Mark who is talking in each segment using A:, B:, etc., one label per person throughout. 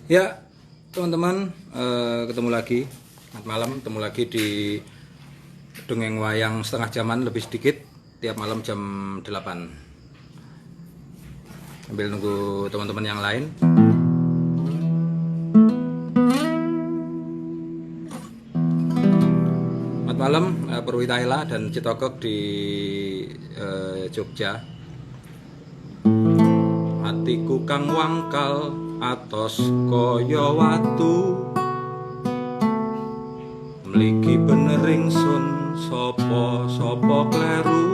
A: Ya, teman-teman, ketemu lagi. Selamat malam, ketemu lagi di Dongeng Wayang setengah jaman lebih sedikit tiap malam jam 8. Sambil nunggu teman-teman yang lain. Selamat malam, Purwitahela dan Citokok di Jogja. Hatiku kang wangkal atos kaya watu, mligi bener ingsun sapa kleru.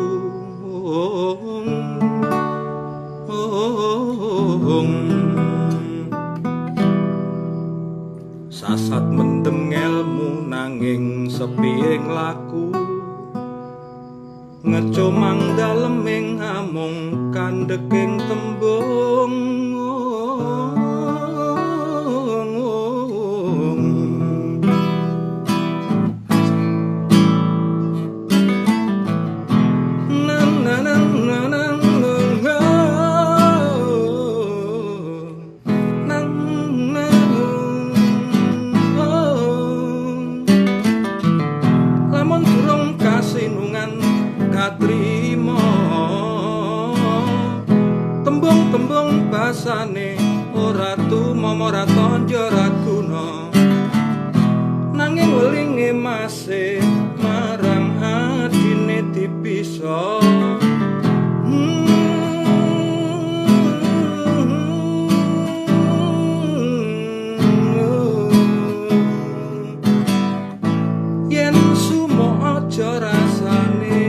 A: Sasat mendem ngelmu nanging sepi ing laku, ngecomang daleming amung kandeking tembung. Lamun durung kasinungan katrima, tembung-tembung basane ora tumama ora tanja ora guna, nanging welinge masih marang adine dipisah. Yen sumo aja rasane,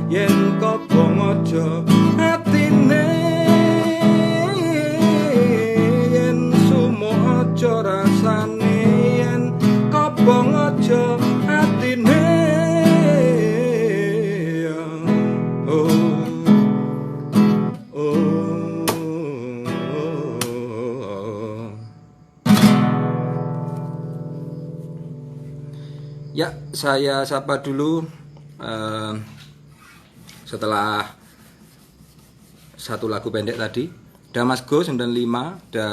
A: yen kobong aja atine, yen sumo aja rasane, yen kobong aja atine. Ya, saya sapa dulu setelah satu lagu pendek tadi. Ada Mas Go 95, ada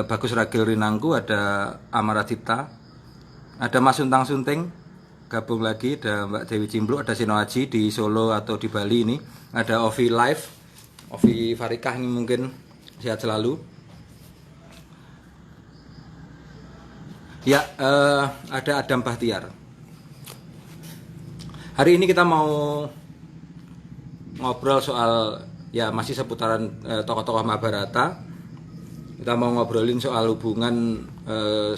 A: Bagus Ragil Rinangku, ada Amara Cipta, ada Mas Suntang Sunting gabung lagi, ada Mbak Dewi Cimbluk, ada Sino Aji di Solo atau di Bali ini, ada Ovi Live, Ovi Farikah ini mungkin sehat selalu. Ya, ada Adam Bahtiar. Hari ini kita mau ngobrol soal, ya masih seputaran tokoh-tokoh Mahabharata. Kita mau ngobrolin soal hubungan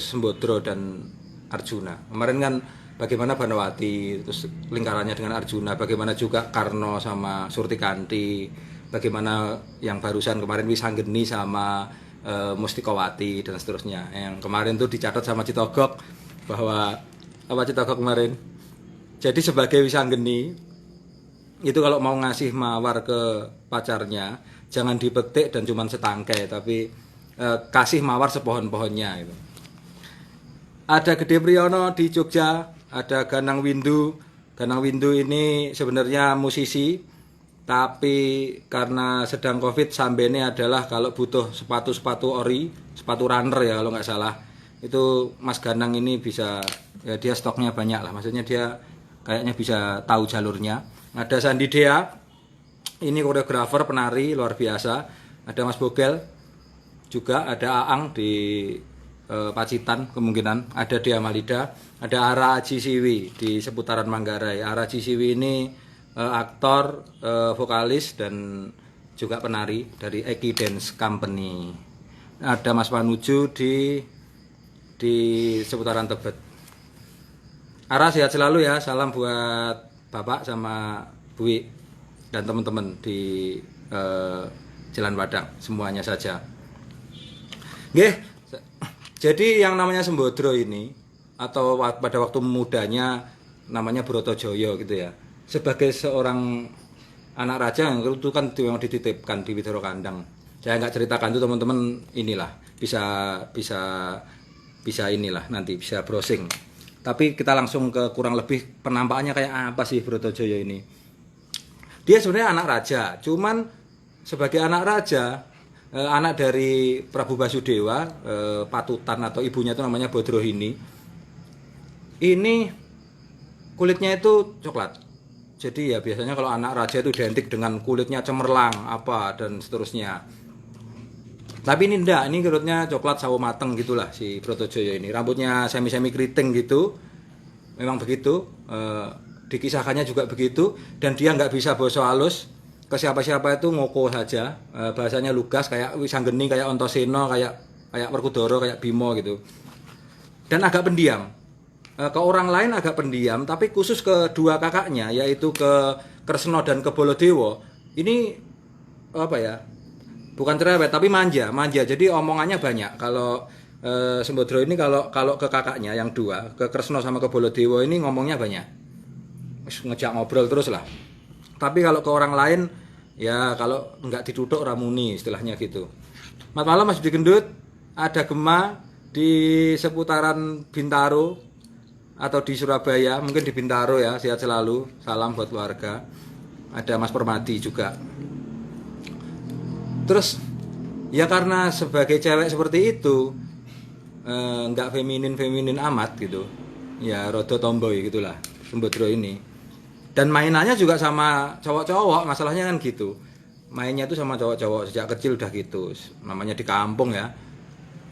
A: Sembodro dan Arjuna. Kemarin kan bagaimana Banawati, terus lingkarannya dengan Arjuna, bagaimana juga Karno sama Surtikanti, bagaimana yang barusan kemarin Wisanggeni sama Mustikawati dan seterusnya. Yang kemarin tuh dicatat sama Citogok bahwa apa Citogok kemarin? Jadi sebagai Wisanggeni itu kalau mau ngasih mawar ke pacarnya jangan dipetik dan cuman setangkai, tapi kasih mawar sepohon-pohonnya itu. Ada Gede Priyono di Jogja, ada Ganang Windu. Ganang Windu ini sebenarnya musisi, tapi karena sedang COVID sambene adalah kalau butuh sepatu ori, sepatu runner ya kalau nggak salah, itu Mas Ganang ini bisa, ya dia stoknya banyak lah, maksudnya dia kayaknya bisa tahu jalurnya. Ada Sandi Dea, ini koreografer penari luar biasa. Ada Mas Bogel juga, ada Aang di Pacitan kemungkinan, ada Dea Malida, ada Ara Aji Siwi di seputaran Manggarai. Ara Aji Siwi ini aktor, vokalis dan juga penari dari Eki Dance Company. Ada Mas Panuju di seputaran Tebet. Ara sehat selalu ya, salam buat Bapak sama Bui dan teman-teman di Jalan Padang semuanya saja. Nggih, jadi yang namanya Sembodro ini atau pada waktu mudanya namanya Brotojoyo gitu ya. Sebagai seorang anak raja itu kan yang dititipkan di Widoro Kandang. Saya nggak ceritakan itu teman-teman, inilah bisa inilah nanti bisa browsing. Tapi kita langsung ke kurang lebih penampakannya kayak apa sih Brotojoyo ini. Dia sebenarnya anak raja, cuman sebagai anak raja, anak dari Prabu Basudewa, Patutan atau ibunya itu namanya Bodrohini. Ini kulitnya itu coklat. Jadi ya biasanya kalau anak raja itu identik dengan kulitnya cemerlang apa dan seterusnya. Tapi ini enggak, ini kulitnya coklat sawo mateng gitulah si Brotojoyo ini. Rambutnya semi-semi keriting gitu. Memang begitu. Dikisahkannya juga begitu, dan dia nggak bisa basa halus ke siapa-siapa, itu ngoko saja. Bahasanya lugas kayak Wisanggeni, kayak Antasena, kayak Werkudara, kayak Bima gitu. Dan agak pendiam. Ke orang lain agak pendiam, tapi khusus ke dua kakaknya, yaitu ke Kresna dan ke Baladewa, ini apa ya? Bukan cerewet tapi manja. Jadi omongannya banyak. Kalau Sembadra ini kalau ke kakaknya yang dua, ke Kresna sama ke Baladewa ini ngomongnya banyak. Ngejak ngobrol terus lah. Tapi kalau ke orang lain ya kalau nggak diduduk ramuni istilahnya gitu. Malam Mas Budi Gendut, ada Gema di seputaran Bintaro atau di Surabaya, mungkin di Bintaro ya, sehat selalu, salam buat keluarga. Ada Mas Permadi juga. Terus ya karena sebagai cewek seperti itu nggak feminin amat gitu, ya rodo tomboy gitulah Sembadra ini. Dan mainannya juga sama cowok-cowok, masalahnya kan gitu, mainnya itu sama cowok-cowok sejak kecil udah gitu. Namanya di kampung ya,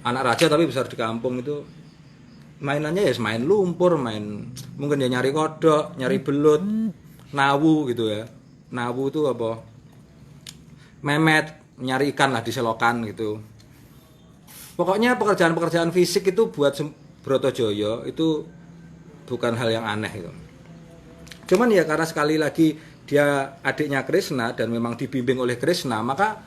A: anak raja tapi besar di kampung, itu mainannya ya main lumpur, main mungkin ya nyari kodok, nyari belut, nawu gitu ya. Nawu itu apa, memet, nyari ikan lah di selokan gitu. Pokoknya pekerjaan-pekerjaan fisik itu buat Brotojoyo itu bukan hal yang aneh itu. Cuman ya karena sekali lagi dia adiknya Kresna dan memang dibimbing oleh Kresna, maka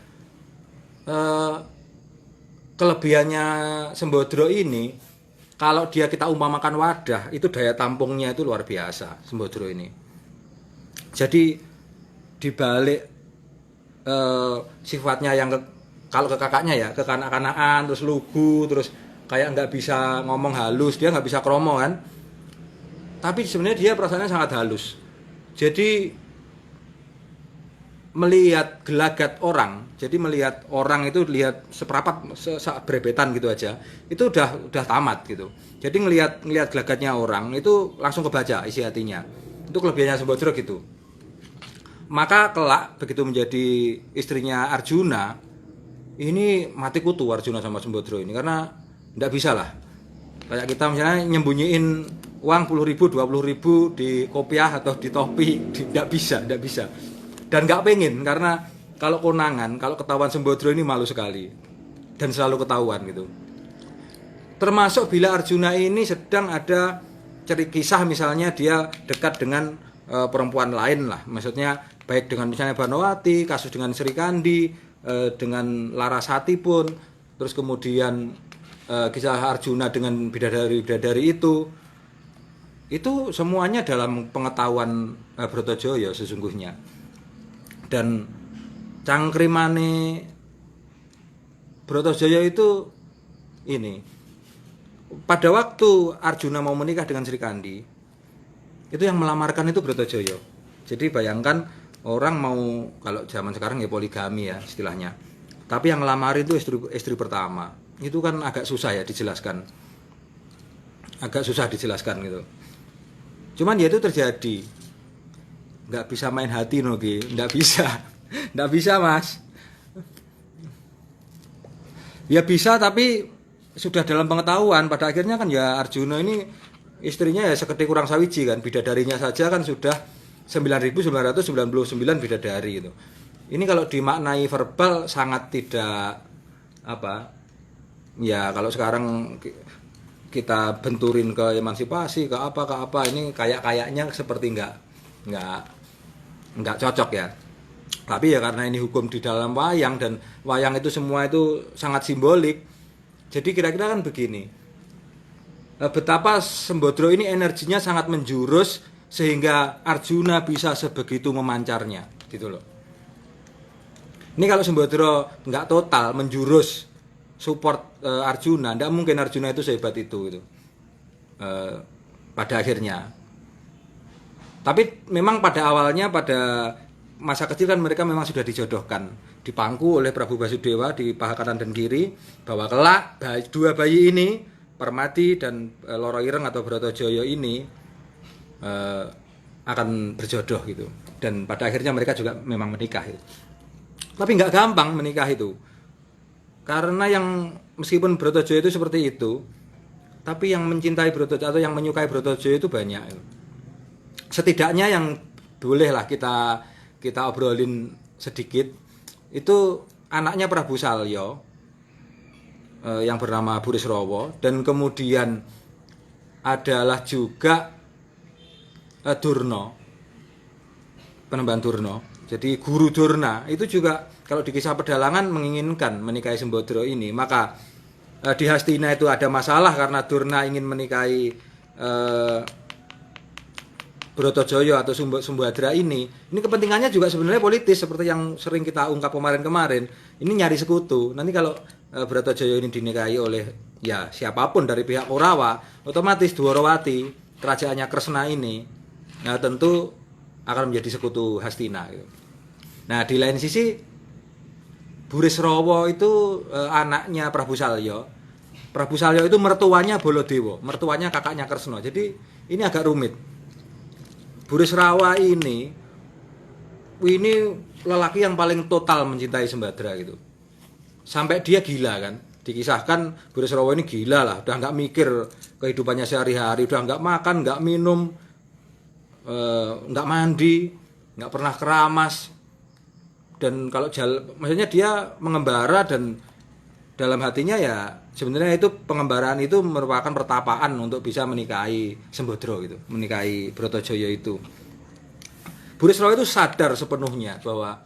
A: kelebihannya Sembadra ini, kalau dia kita umpamakan wadah, itu daya tampungnya itu luar biasa Sembadra ini. Jadi dibalik sifatnya yang kalau ke kakaknya ya kekanak-kanakan, terus lugu, terus kayak nggak bisa ngomong halus, dia nggak bisa kromo kan, tapi sebenarnya dia perasaannya sangat halus. Jadi melihat gelagat orang, jadi melihat orang itu lihat seperapat brebetan gitu aja, itu udah tamat gitu. Jadi ngelihat gelagatnya orang itu langsung kebaca isi hatinya. Itu kelebihannya Sembadra gitu. Maka kelak begitu menjadi istrinya Arjuna, ini mati kutu Arjuna sama Sembadra ini, karena nggak bisa lah. Kayak kita misalnya nyembunyiin uang 10.000, 20.000 di kopiah atau di topi, nggak bisa. Dan nggak pengen, karena kalau konangan, kalau ketahuan Sembadra ini malu sekali dan selalu ketahuan gitu. Termasuk bila Arjuna ini sedang ada kisah, misalnya dia dekat dengan perempuan lain lah, maksudnya baik dengan misalnya Banowati, kasus dengan Sri Kandi, dengan Larasati pun, terus kemudian kisah Arjuna dengan bidadari itu semuanya dalam pengetahuan Brotojoyo sesungguhnya. Dan cangkrimane Brotojoyo itu ini, pada waktu Arjuna mau menikah dengan Sri Kandi, itu yang melamarkan itu Brotojoyo. Jadi bayangkan, orang mau, kalau zaman sekarang ya poligami ya istilahnya, tapi yang ngelamar itu istri pertama. Itu kan agak susah ya dijelaskan, gitu. Cuman ya itu terjadi. Nggak bisa main hati Nogi, nggak bisa Mas. Ya bisa, tapi sudah dalam pengetahuan. Pada akhirnya kan ya Arjuna ini istrinya ya seketik kurang sawiji kan, bidadarinya saja kan sudah 9.999 bidadari gitu. Ini kalau dimaknai verbal sangat tidak apa ya, kalau sekarang kita benturin ke emansipasi, ke apa, ini kayaknya seperti nggak cocok ya. Tapi ya karena ini hukum di dalam wayang, dan wayang itu semua itu sangat simbolik. Jadi kira-kira kan begini, betapa Sembadra ini energinya sangat menjurus sehingga Arjuna bisa sebegitu memancarnya gitu loh. Ini kalau Sembadra nggak total menjurus support Arjuna, nggak mungkin Arjuna itu sehebat itu gitu. Pada akhirnya. Tapi memang pada awalnya, pada masa kecil kan mereka memang sudah dijodohkan, dipangku oleh Prabu Basudewa di paha kanan dan kiri, bahwa kelak dua bayi ini, Permati dan Loro Ireng atau Brotojoyo ini akan berjodoh gitu. Dan pada akhirnya mereka juga memang menikah gitu. Tapi nggak gampang menikah itu, karena yang meskipun Brotojoyo itu seperti itu, tapi yang mencintai Brotojoyo atau yang menyukai Brotojoyo itu banyak. Setidaknya yang bolehlah kita obrolin sedikit, itu anaknya Prabu Salya yang bernama Burisrawa, dan kemudian adalah juga Durna, Penemban Durna. Jadi guru Durna itu juga kalau di kisah pedalangan menginginkan menikahi Sembadra ini. Maka di Hastina itu ada masalah karena Durna ingin menikahi Brotojoyo atau Sembadra ini kepentingannya juga sebenarnya politis seperti yang sering kita ungkap kemarin-kemarin. Ini nyari sekutu. Nanti kalau Brotojoyo ini dinikahi oleh ya siapapun dari pihak Korawa, otomatis Dwarawati, kerajaannya Kresna ini, nah tentu akan menjadi sekutu Hastina gitu. Nah di lain sisi Burisrawa itu anaknya Prabu Salya. Prabu Salya itu mertuanya Baladewa, mertuanya kakaknya Kresna. Jadi ini agak rumit. Burisrawa ini lelaki yang paling total mencintai Sembadra gitu. Sampai dia gila kan. Dikisahkan Burisrawa ini gila lah, udah nggak mikir kehidupannya sehari-hari, udah nggak makan, nggak minum, nggak mandi, nggak pernah keramas. Dan kalau maksudnya dia mengembara, dan dalam hatinya ya sebenarnya itu pengembaraan itu merupakan pertapaan untuk bisa menikahi Sembadra gitu, menikahi Brotojoyo itu. Burisrawa itu sadar sepenuhnya bahwa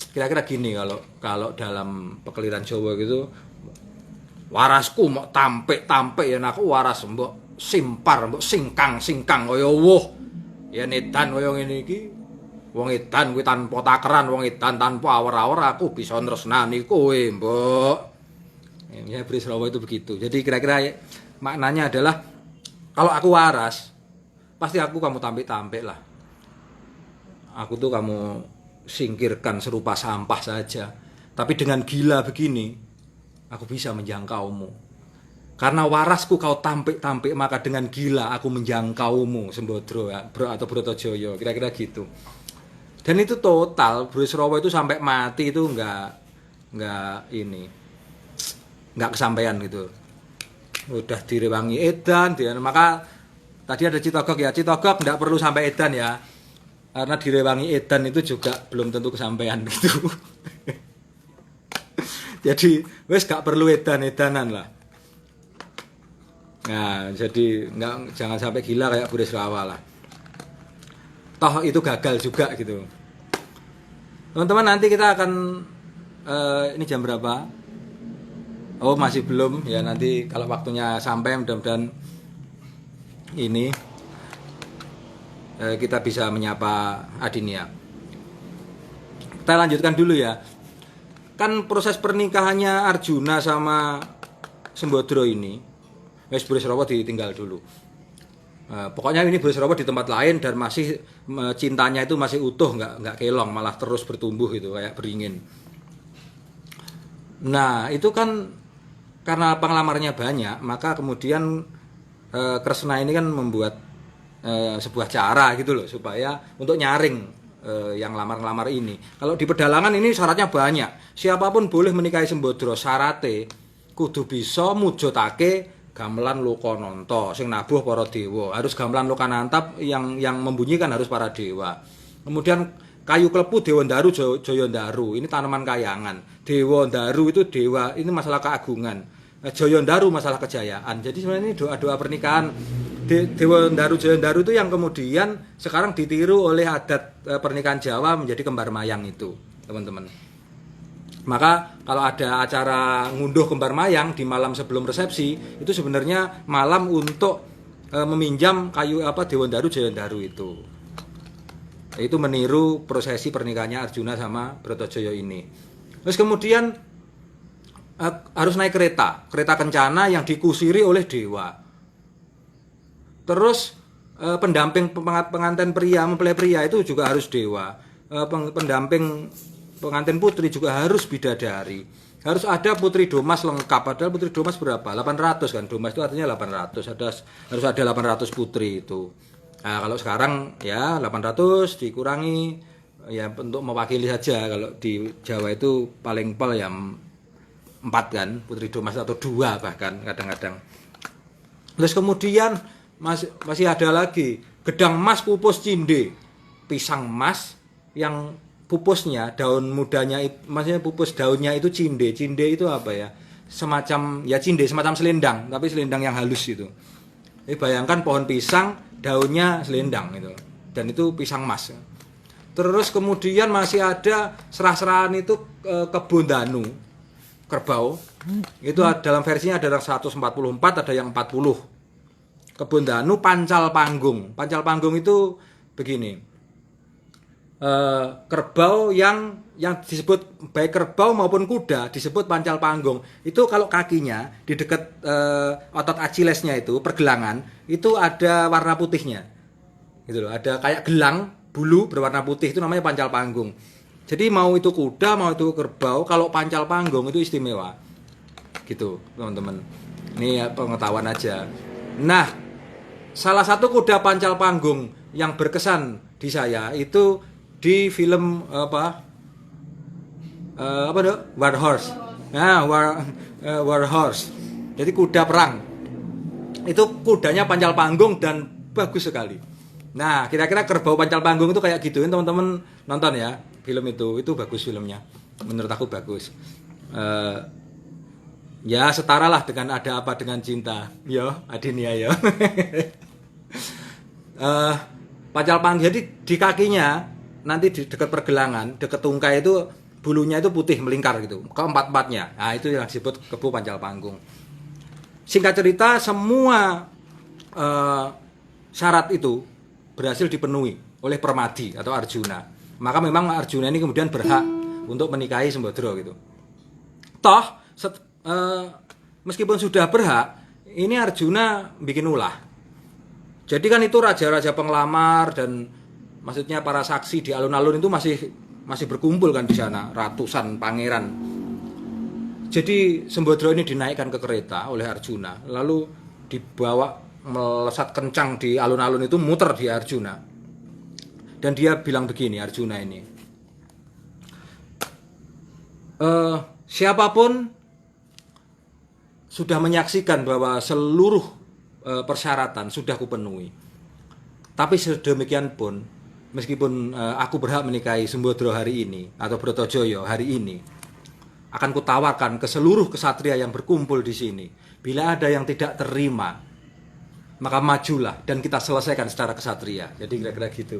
A: kira-kira gini, kalau dalam pekeliran Jawa gitu, warasku mau tampik ya aku waras mbok simpar, mbok singkang kaya woh. Ya nedan kaya ngene iki. Wong edan kuwi tanpa takeran, wong edan tanpa awor-awor aku bisa nresnani kowe, mbok. Ya Burisrawa itu begitu. Jadi kira-kira maknanya adalah kalau aku waras, pasti kamu tampik-tampik lah. Aku tuh kamu singkirkan serupa sampah saja. Tapi dengan gila begini, aku bisa menjangkaumu. Karena warasku kau tampik-tampik, maka dengan gila aku menjangkaumu, Sembadra atau Brotojoyo. Kira-kira gitu. Dan itu total, Burisrawa itu sampai mati itu nggak kesampaian gitu. Udah direwangi edan, maka tadi ada Citogok ya. Citogok nggak perlu sampai edan ya. Karena direwangi edan itu juga belum tentu kesampaian gitu. Jadi wes gak perlu edan-edanan lah. Nah, jadi jangan sampai gila kayak Burisrawa lah. Toh itu gagal juga gitu. Teman-teman, nanti kita akan ini jam berapa? Oh, masih belum ya, nanti kalau waktunya sampai mudah-mudahan ini kita bisa menyapa Adinia. Kita lanjutkan dulu ya. Kan proses pernikahannya Arjuna sama Sembadra ini, wes Burisrawa ditinggal dulu. Pokoknya ini Burisrawa di tempat lain dan masih cintanya itu masih utuh, nggak kelong, malah terus bertumbuh gitu kayak beringin. Nah itu kan karena penglamarnya banyak, maka kemudian Kresna ini kan membuat sebuah cara gitu loh supaya untuk nyaring yang lamar-lamar ini. Kalau di pedalangan ini syaratnya banyak. Siapapun boleh menikahi Sembadra, syarate kudu bisa mujudake gamelan Lokananta sing nabuh para dewa. Harus gamelan Lokananta yang membunyikan harus para dewa. Kemudian kayu klepu Dewa Ndaru, Jaya Ndaru. Ini tanaman kayangan. Dewa Ndaru itu dewa, ini masalah keagungan. Jaya Ndaru masalah kejayaan. Jadi sebenarnya ini doa-doa pernikahan Dewa Ndaru, Jaya Ndaru itu yang kemudian sekarang ditiru oleh adat pernikahan Jawa menjadi kembar mayang itu, teman-teman. Maka kalau ada acara ngunduh kembar mayang di malam sebelum resepsi, itu sebenarnya malam untuk meminjam kayu Dewa Ndaru, Jaya Ndaru itu. Itu meniru prosesi pernikahannya Arjuna sama Brotojoyo ini. Terus kemudian harus naik kereta kencana yang dikusiri oleh dewa. Terus pendamping pengantin pria, mempelai pria itu juga harus dewa. pendamping pengantin putri juga harus bidadari. Harus ada putri domas lengkap. Padahal putri domas berapa? 800 kan. Domas itu artinya 800. Harus ada 800 putri itu. Nah, kalau sekarang ya 800 dikurangi ya untuk mewakili saja. Kalau di Jawa itu paling pol ya 4 kan, putri domas atau 2 bahkan kadang-kadang. Terus kemudian masih ada lagi gedang mas pupus cinde. Pisang mas yang pupusnya, daun mudanya, maksudnya pupus daunnya itu cinde. Cinde itu apa ya? Semacam ya cinde, semacam selendang, tapi selendang yang halus itu. Jadi bayangkan pohon pisang, daunnya selendang itu. Dan itu pisang mas. Terus kemudian masih ada serah-serahan itu kebun danu, kerbau. Itu dalam versinya ada yang 144, ada yang 40. Kebun danu pancal panggung. Pancal panggung itu begini. Kerbau yang disebut baik kerbau maupun kuda disebut pancal panggung. Itu kalau kakinya di dekat otot Achillesnya itu pergelangan itu ada warna putihnya. Gitu loh, ada kayak gelang bulu berwarna putih, itu namanya pancal panggung. Jadi mau itu kuda mau itu kerbau, kalau pancal panggung itu istimewa. Gitu, teman-teman. Ini ya, pengetahuan aja. Nah, salah satu kuda pancal panggung yang berkesan di saya itu di film apa dok? War Horse. Nah, War Horse. Jadi kuda perang. Itu kudanya pancal panggung dan bagus sekali. Nah, kira-kira kerbau pancal panggung itu kayak gituin teman-teman nonton ya film itu bagus filmnya. Menurut aku bagus. Ya setara lah dengan Ada Apa Dengan Cinta. Yo, Adinia yo. Pancal panggung jadi di kakinya nanti di dekat pergelangan, dekat tungkai itu bulunya itu putih melingkar gitu, keempat-empatnya. Nah, itu yang disebut kebu pancal panggung. Singkat cerita, semua syarat itu berhasil dipenuhi oleh Permadi atau Arjuna. Maka memang Arjuna ini kemudian berhak untuk menikahi Sembadra gitu. Toh, meskipun sudah berhak, ini Arjuna bikin ulah. Jadi kan itu raja-raja penglamar dan maksudnya para saksi di alun-alun itu masih berkumpul kan di sana, ratusan pangeran. Jadi Sembadra ini dinaikkan ke kereta oleh Arjuna, lalu dibawa melesat kencang di alun-alun itu, muter di Arjuna. Dan dia bilang begini, Arjuna ini, siapapun sudah menyaksikan bahwa seluruh persyaratan sudah kupenuhi. Tapi sedemikian pun, meskipun aku berhak menikahi Sembadra hari ini atau Bratajaya hari ini, akan kutawarkan ke seluruh kesatria yang berkumpul di sini. Bila ada yang tidak terima, maka majulah dan kita selesaikan secara kesatria. Jadi kira-kira gitu.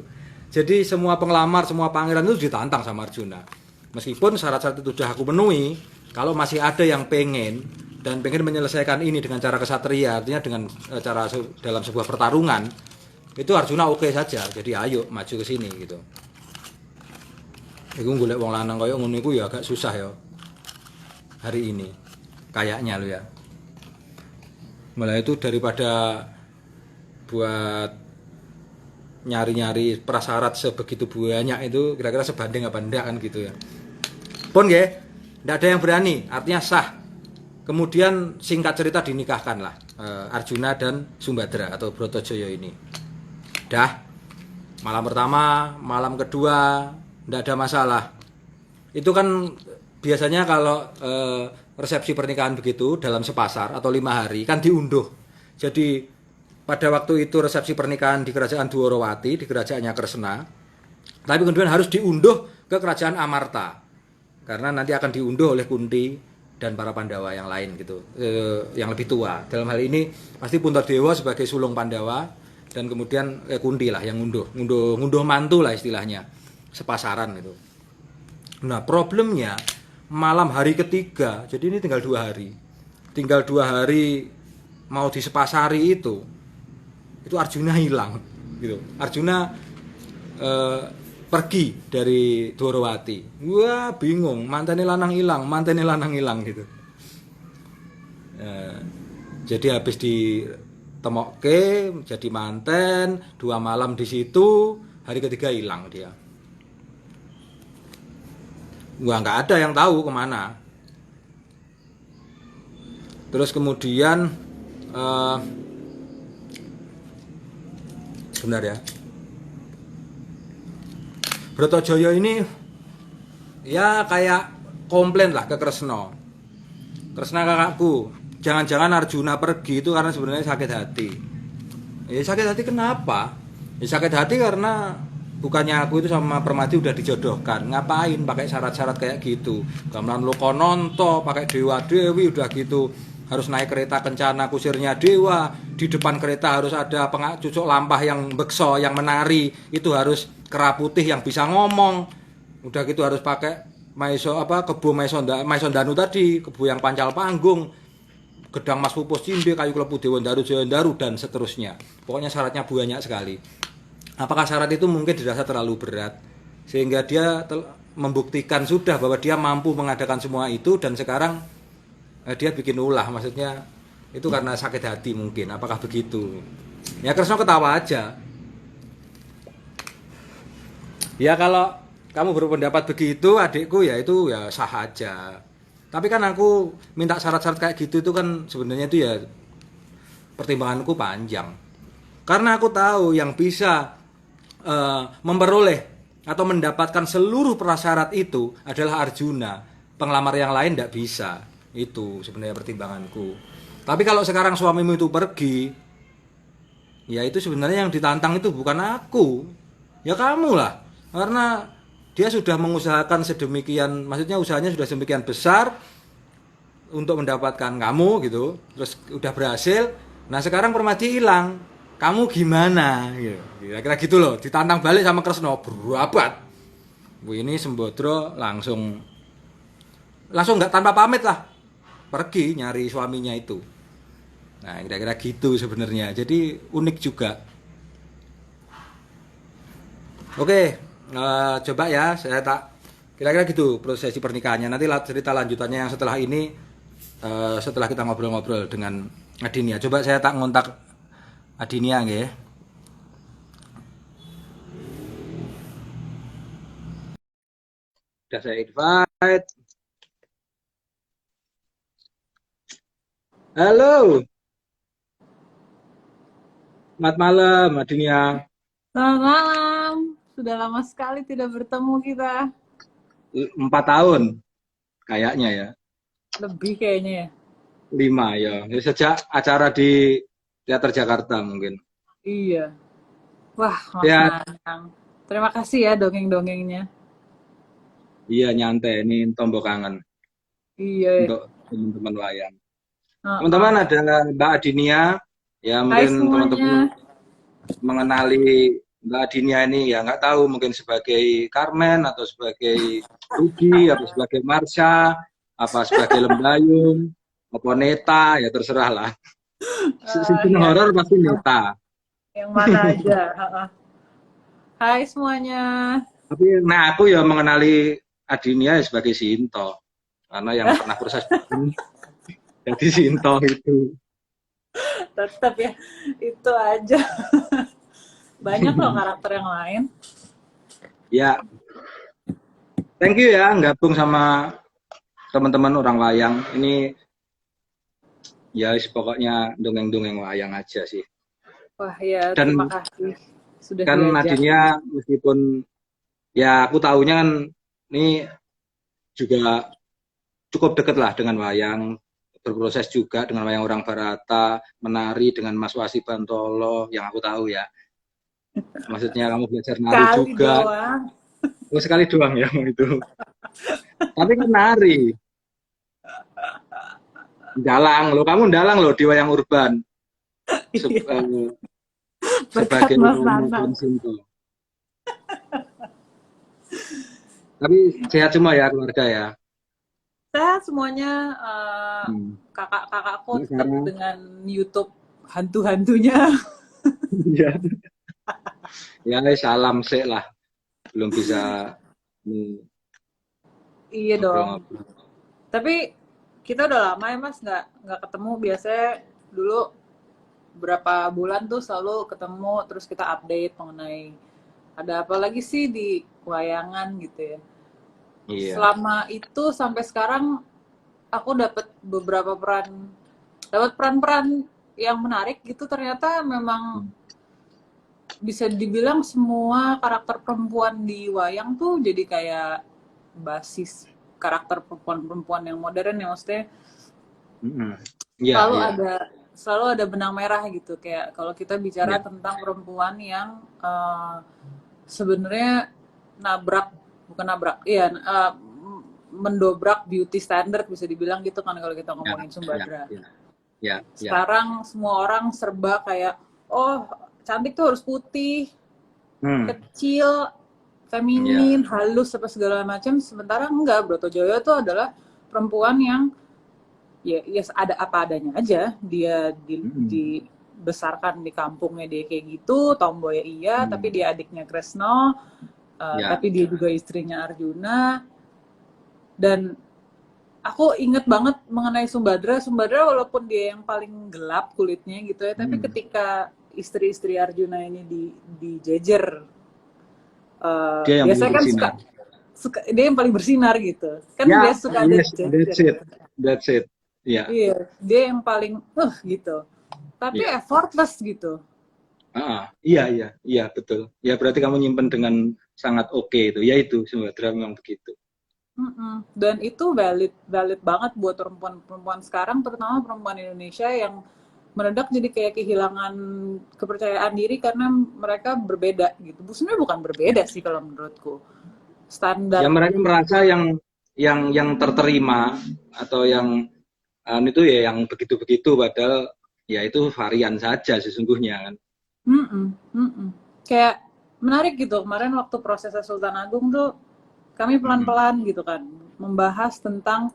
A: Jadi semua penglamar, semua pangeran itu ditantang sama Arjuna. Meskipun syarat-syarat itu sudah aku penuhi, kalau masih ada yang pengen menyelesaikan ini dengan cara kesatria, artinya dengan cara dalam sebuah pertarungan, itu Arjuna oke saja. Jadi ayo maju ke sini gitu. Iku golek wong lanang kaya ngono iku ya agak susah ya. Hari ini kayaknya lo ya. Malah itu daripada buat nyari-nyari prasyarat sebegitu banyak itu kira-kira sebanding apa enggak kan gitu ya. Pun nggih, enggak ada yang berani, artinya sah. Kemudian singkat cerita dinikahkanlah Arjuna dan Sumbadra atau Bratajaya ini. Dah, malam pertama, malam kedua, tidak ada masalah. Itu kan biasanya kalau resepsi pernikahan begitu dalam sepasar atau 5 hari kan diunduh. Jadi pada waktu itu resepsi pernikahan di kerajaan Dwarawati, di kerajaannya Kresna. Tapi kemudian harus diunduh ke kerajaan Amarta. Karena nanti akan diunduh oleh Kunti dan para Pandawa yang lain gitu, yang lebih tua. Dalam hal ini pasti Puntadewa sebagai sulung Pandawa dan kemudian Kunti lah yang ngunduh mantu lah istilahnya, sepasaran gitu. Nah problemnya malam hari ketiga, jadi ini tinggal 2 hari, mau disepasari itu Arjuna hilang gitu. Arjuna pergi dari Dwarawati. Wah bingung, mantene lanang hilang gitu. Jadi habis ditemokke jadi manten, 2 malam di situ, hari ketiga hilang dia. Wah, nggak ada yang tahu kemana. Terus kemudian eh sebentar ya, Brotojoyo ini ya kayak komplain lah ke Kresna. Kresna kakakku, jangan-jangan Arjuna pergi itu karena sebenarnya sakit hati. Ya sakit hati kenapa? Ya sakit hati karena bukannya aku itu sama Permati udah dijodohkan. Ngapain pakai syarat-syarat kayak gitu? Gamelan Lokononto, pakai Dewa Dewi udah gitu. Harus naik kereta kencana kusirnya dewa. Di depan kereta harus ada cucuk lampah yang bekso, yang menari. Itu harus kera putih yang bisa ngomong. Udah gitu harus pakai maiso apa kebo maisondanu tadi, kebo yang pancal panggung, gedang mas pupus cinde, kayu kelepu dewan daru jawan daru, dan seterusnya. Pokoknya syaratnya banyak sekali. Apakah syarat itu mungkin dirasa terlalu berat sehingga dia membuktikan sudah bahwa dia mampu mengadakan semua itu, dan sekarang dia bikin ulah, maksudnya itu karena sakit hati mungkin. Apakah begitu? Ya Kresna ketawa aja. Ya kalau kamu berpendapat begitu adikku, ya itu ya sah aja. Tapi kan aku minta syarat-syarat kayak gitu itu kan sebenarnya itu ya pertimbanganku panjang. Karena aku tahu yang bisa memperoleh atau mendapatkan seluruh prasyarat itu adalah Arjuna. Penglamar yang lain tidak bisa. Itu sebenarnya pertimbanganku. Tapi kalau sekarang suamimu itu pergi, ya itu sebenarnya yang ditantang itu bukan aku, ya kamu lah. Karena dia sudah mengusahakan sedemikian, maksudnya usahanya sudah sedemikian besar untuk mendapatkan kamu gitu, terus udah berhasil. Nah sekarang Permadi hilang, kamu gimana? Gitu. Kira-kira gitu loh, ditantang balik sama Kresna berabad. Wih, ini Sembodro langsung nggak tanpa pamit lah, pergi nyari suaminya itu. Nah kira-kira gitu sebenarnya, jadi unik juga. Oke, coba ya saya tak kira-kira gitu prosesi pernikahannya. Nanti cerita lanjutannya yang setelah ini, setelah kita ngobrol-ngobrol dengan Adinia. Coba saya tak ngontak Adinia nggih. Sudah saya invite. Halo, selamat malam Adinia.
B: Selamat malam. Sudah lama sekali tidak bertemu kita.
A: 4 tahun kayaknya ya.
B: Lebih kayaknya ya.
A: 5 ya. Sejak acara di Teater Jakarta mungkin.
B: Iya. Wah, Mas
A: Ya,
B: Nanang. Terima kasih ya dongeng-dongengnya.
A: iya nyantai ini tombol kangen
B: Iya.
A: untuk teman-teman wayang.
B: Heeh.
A: Teman-teman ada Mbak Adinia, ya
B: Hai
A: mungkin teman-teman
B: semuanya.
A: mengenali Mbak Adinia ini ya nggak tahu mungkin sebagai Carmen atau sebagai Ruby atau sebagai Marsha apa sebagai Lembayung apa Neta, ya terserah lah. Sistem
B: Ya,
A: horor pasti Neta.
B: yang mana aja. Heeh. Hai semuanya.
A: Tapi nah aku ya mengenali Adinia sebagai Sinto karena yang pernah proses bikin jadi Sinto itu.
B: Tetap ya. Itu aja. Banyak loh karakter yang lain.
A: Ya, thank you ya gabung sama teman-teman orang wayang. Ini ya pokoknya dongeng-dongeng wayang aja sih.
B: Wah ya, terima
A: Dan
B: kasih sudah
A: kan
B: diajak.
A: Nadinya meskipun ya aku tahunya kan ini juga cukup deket lah dengan wayang, berproses juga dengan wayang orang Barata, menari dengan Mas Wasi Bantolo yang aku tahu ya. Maksudnya kamu belajar nari
B: Kali
A: juga.
B: doang.
A: Oh, sekali doang ya itu. Tapi kan nari. Dalang loh, kamu dalang loh di wayang urban. Se
B: Iya. Berkat
A: sebagai
B: Mas
A: Romo dan
B: Nanang.
A: Sinto. Tapi sehat semua ya keluarga ya.
B: Saya semuanya
A: Hmm.
B: kakak-kakakku
A: Mbak
B: tetap
A: Sarah,
B: dengan YouTube hantu-hantunya.
A: ya, ya salam sih lah. Belum bisa
B: Iya dong.
A: ngobrol-ngobrol.
B: Tapi kita udah lama ya Mas nggak ketemu. Biasanya dulu berapa bulan tuh selalu ketemu terus kita update mengenai ada apa lagi sih di wayangan gitu ya.
A: Iya.
B: selama itu sampai sekarang aku dapat peran-peran yang menarik gitu. Ternyata memang
A: Hmm.
B: bisa dibilang semua karakter perempuan di wayang tuh jadi kayak basis karakter perempuan-perempuan yang modern ya, maksudnya
A: Mm-mm. Iya,
B: selalu
A: iya.
B: ada selalu ada benang merah gitu. Kayak kalau kita bicara
A: Iya.
B: tentang perempuan yang sebenarnya nabrak bukan nabrak iya mendobrak beauty standard bisa dibilang gitu kan kalau kita
A: Ya,
B: ngomongin
A: ya,
B: Sumbadra.
A: ya, ya, ya.
B: Sekarang semua orang serba kayak, oh cantik tuh harus putih,
A: Hmm.
B: kecil,
A: Ya,
B: feminin, halus, apa segala macam. Sementara enggak, Brotojoyo tuh adalah perempuan yang ya ada apa adanya aja. Dia
A: mm-mm.
B: dibesarkan di kampungnya dia kayak gitu, tomboy iya, tapi
A: Hmm.
B: dia adiknya Kresno,
A: Ya,
B: tapi dia juga istrinya Arjuna. Dan aku inget banget mengenai Sumbadra. Sumbadra walaupun dia yang paling gelap kulitnya gitu ya, tapi
A: hmm.
B: ketika istri-istri Arjuna ini dijejer,
A: Dia yang paling
B: biasanya kan
A: bersinar.
B: suka dia yang paling bersinar gitu. Kan
A: Ya,
B: dia suka ada
A: yes,
B: jejer
A: that's it,
B: gitu.
A: that's it. Ya,
B: Iya, dia yang paling gitu. Tapi
A: ya.
B: effortless gitu.
A: Iya, iya, iya, betul. Ya, berarti kamu nyimpen dengan sangat oke itu. Ya itu, Sumatera memang begitu.
B: Mm-mm. Dan itu valid valid banget buat perempuan-perempuan sekarang, terutama perempuan Indonesia yang mendadak jadi kayak kehilangan kepercayaan diri karena mereka berbeda gitu. Sebenarnya bukan berbeda sih kalau menurutku.
A: Ya,
B: Standar.
A: mereka merasa yang terterima atau yang itu ya yang begitu-begitu, padahal ya itu varian saja sesungguhnya kan.
B: Mm-mm, mm-mm. Kayak menarik gitu. Kemarin waktu prosesnya Sultan Agung tuh kami
A: Mm-mm.
B: pelan-pelan gitu kan membahas tentang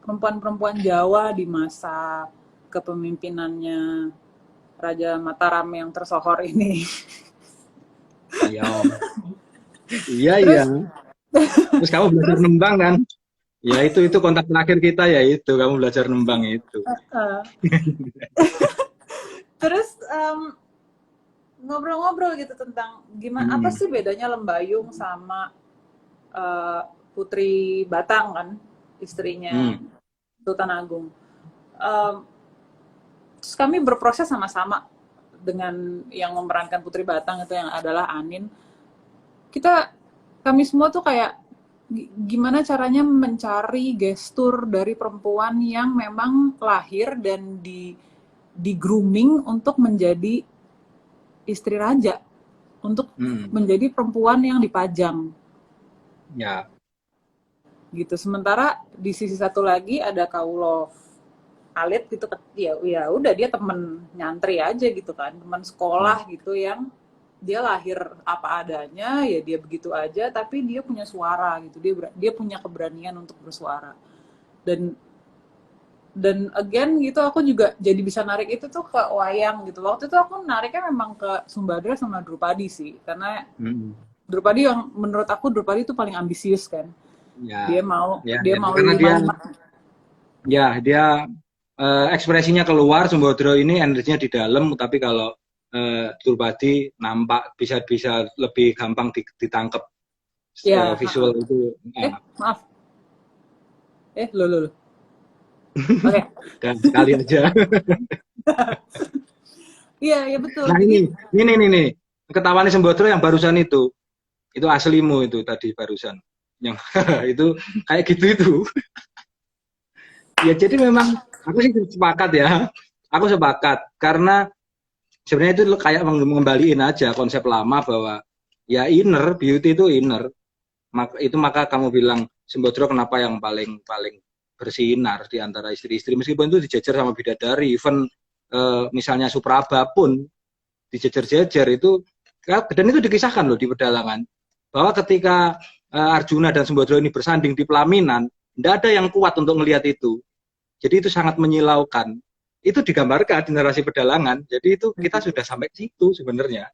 B: perempuan-perempuan Jawa di masa kepemimpinannya Raja Mataram yang tersohor ini.
A: Iya, iya, iya.
B: Terus
A: Terus kamu belajar
B: terus
A: nembang kan? Ya itu kontak terakhir kita ya itu kamu belajar nembang itu.
B: uh, terus ngobrol-ngobrol gitu tentang gimana apa
A: Hmm.
B: sih bedanya Lembayung sama Putri Batang kan, istrinya
A: Hmm.
B: Sultan Agung. Um, Terus kami berproses sama-sama dengan yang memerankan Putri Batang itu yang adalah Anin. Kami semua tuh kayak gimana caranya mencari gestur dari perempuan yang memang lahir dan di grooming untuk menjadi istri raja, untuk
A: Hmm.
B: menjadi perempuan yang dipajang
A: Ya.
B: gitu. Sementara di sisi satu lagi ada Kaulo Alit gitu, ya ya udah dia temen nyantri aja gitu kan, teman
A: Hmm.
B: sekolah gitu yang dia lahir apa adanya ya dia begitu aja, tapi dia punya suara gitu, dia punya keberanian untuk bersuara. Dan again gitu aku juga jadi bisa narik itu tuh ke wayang gitu. Waktu itu aku nariknya memang ke Sumbadra sama Drupadi sih, karena
A: Hmm.
B: Drupadi yang menurut aku Drupadi itu paling ambisius kan.
A: Ya.
B: Dia mau
A: Ya,
B: dia
A: ya.
B: mau
A: Karena
B: lima
A: dia
B: lima.
A: dia ekspresinya keluar, Sembodro ini energinya di dalam, tapi kalau Drupadi nampak bisa bisa lebih gampang ditangkap
B: Ya,
A: visual itu.
B: maaf. Lo. Oke.
A: Dan sekali aja.
B: Iya, ya betul.
A: Nah
B: Jadi
A: ini ketahuan Sembodro yang barusan itu aslimu itu tadi barusan. Yang itu kayak gitu itu. Ya jadi memang aku sih sepakat ya. Aku sepakat karena sebenarnya itu kayak mengembaliin aja konsep lama bahwa ya inner beauty itu inner. Maka kamu bilang Sembodro kenapa yang paling paling bersinar di antara istri-istri meskipun itu dijejer sama bidadari, even misalnya Supraba pun dijejer-jejer itu ya, dan itu dikisahkan loh di pedalangan bahwa ketika Arjuna dan Sembodro ini bersanding di pelaminan, tidak ada yang kuat untuk melihat itu. Jadi itu sangat menyilaukan. Itu digambarkan di narasi pedalangan. Jadi itu kita sudah sampai ke situ sebenarnya.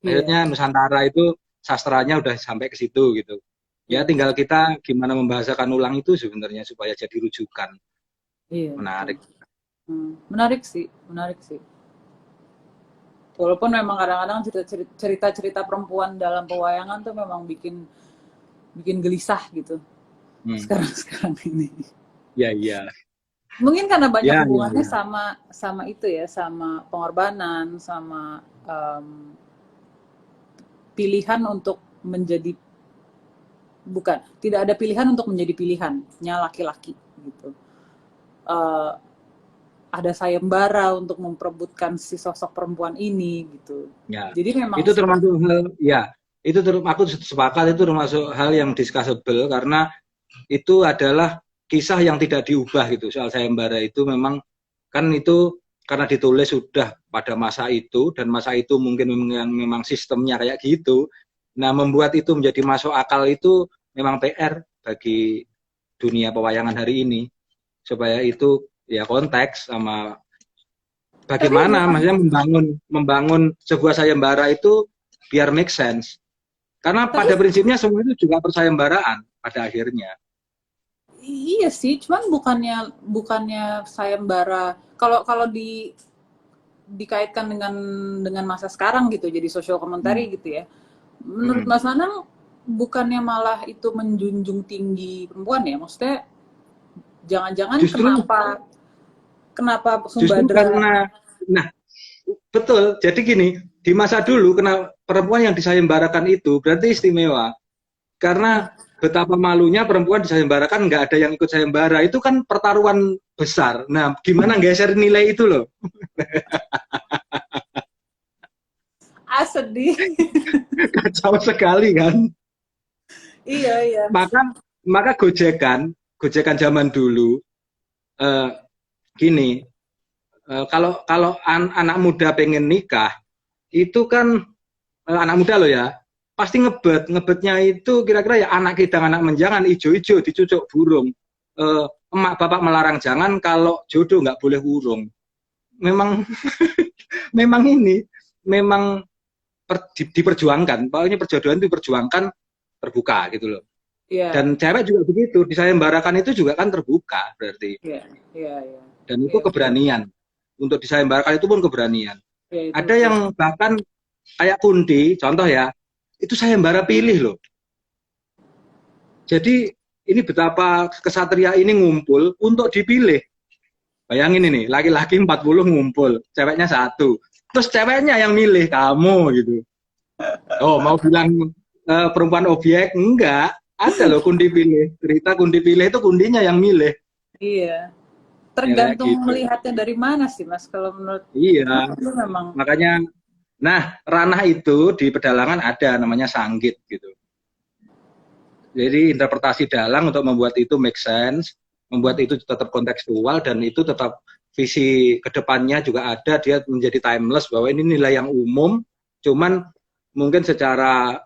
B: iya,
A: Maksudnya Nusantara itu sastranya udah sampai ke situ gitu. Ya
B: iya,
A: tinggal kita gimana membahasakan ulang itu sebenarnya supaya jadi rujukan.
B: iya betul.
A: Menarik.
B: Menarik sih, menarik sih. Walaupun memang kadang-kadang cerita-cerita perempuan dalam pewayangan tuh memang bikin bikin gelisah gitu.
A: Hmm.
B: sekarang ini.
A: Ya, ya.
B: Mungkin karena banyak
A: Ya, ya,
B: hubungannya
A: ya.
B: sama itu ya, sama pengorbanan, sama pilihan untuk menjadi, bukan, tidak ada pilihan untuk menjadi pilihannya laki-laki gitu. Eh, ada sayembara untuk memperebutkan si sosok perempuan ini gitu.
A: Ya.
B: Jadi memang
A: Itu termasuk hal, ya, aku sepakat itu termasuk hal yang discussable karena itu adalah kisah yang tidak diubah gitu. Soal sayembara itu memang kan itu karena ditulis sudah pada masa itu dan masa itu mungkin memang sistemnya kayak gitu. Nah, membuat itu menjadi masuk akal itu memang PR bagi dunia pewayangan hari ini supaya itu ya konteks sama
B: tapi
A: bagaimana
B: bukan,
A: maksudnya membangun sebuah sayembara itu biar make sense. Karena
B: tapi
A: pada prinsipnya semua itu juga persayembaraan pada akhirnya.
B: iya sih, cuman bukannya bukannya sayembara, kalau kalau dikaitkan dengan masa sekarang gitu, jadi social
A: Hmm.
B: commentary gitu ya. Menurut
A: Hmm.
B: Mas Nanang, bukannya malah itu menjunjung tinggi perempuan ya? Maksudnya jangan-jangan
A: Justru
B: kenapa kenapa
A: justru
B: Sumbadra.
A: karena nah betul. Jadi gini, di masa dulu kena perempuan yang disayembarakan itu berarti istimewa.
B: Hmm,
A: Karena betapa malunya perempuan disayembarakan nggak ada yang ikut sayembara. Itu kan pertaruhan besar. Nah, gimana geser nilai itu loh?
B: sedih.
A: Kacau sekali kan?
B: Iya, iya.
A: Maka maka gojekan zaman dulu eh, gini, kalau kalau anak muda pengen nikah itu kan anak muda loh ya, pasti ngebetnya itu kira-kira ya anak kidang anak menjangan ijo-ijo dicucuk burung. Emak bapak melarang jangan kalau jodoh nggak boleh urung. Memang memang ini memang diperjuangkan, pokoknya perjodohan itu diperjuangkan terbuka gitu loh.
B: Iya,
A: Dan cewek juga begitu, disayembarakan itu juga kan terbuka berarti.
B: iya, iya, iya.
A: Dan itu
B: Iya, betul.
A: keberanian. Untuk disayembarakan itu pun keberanian.
B: Iya, itu
A: Ada
B: betul.
A: yang bahkan kayak Kundi, contoh ya, itu sayembara pilih loh. Jadi ini betapa kesatria ini ngumpul untuk dipilih. Bayangin ini, laki-laki 40 ngumpul, ceweknya satu. Terus ceweknya yang milih kamu gitu. Oh, mau bilang perempuan objek? Enggak. Ada loh kundi pilih. Cerita kundi pilih itu kundinya yang milih.
B: Iya.
A: Ya kayak
B: Tergantung
A: gitu.
B: melihatnya dari mana sih, Mas. Kalau
A: Iya.
B: menurut lu memang.
A: Makanya, nah ranah itu di pedalangan ada namanya sanggit gitu. Jadi interpretasi dalang untuk membuat itu make sense, membuat itu tetap kontekstual dan itu tetap visi kedepannya juga ada, dia menjadi timeless bahwa ini nilai yang umum, cuman mungkin secara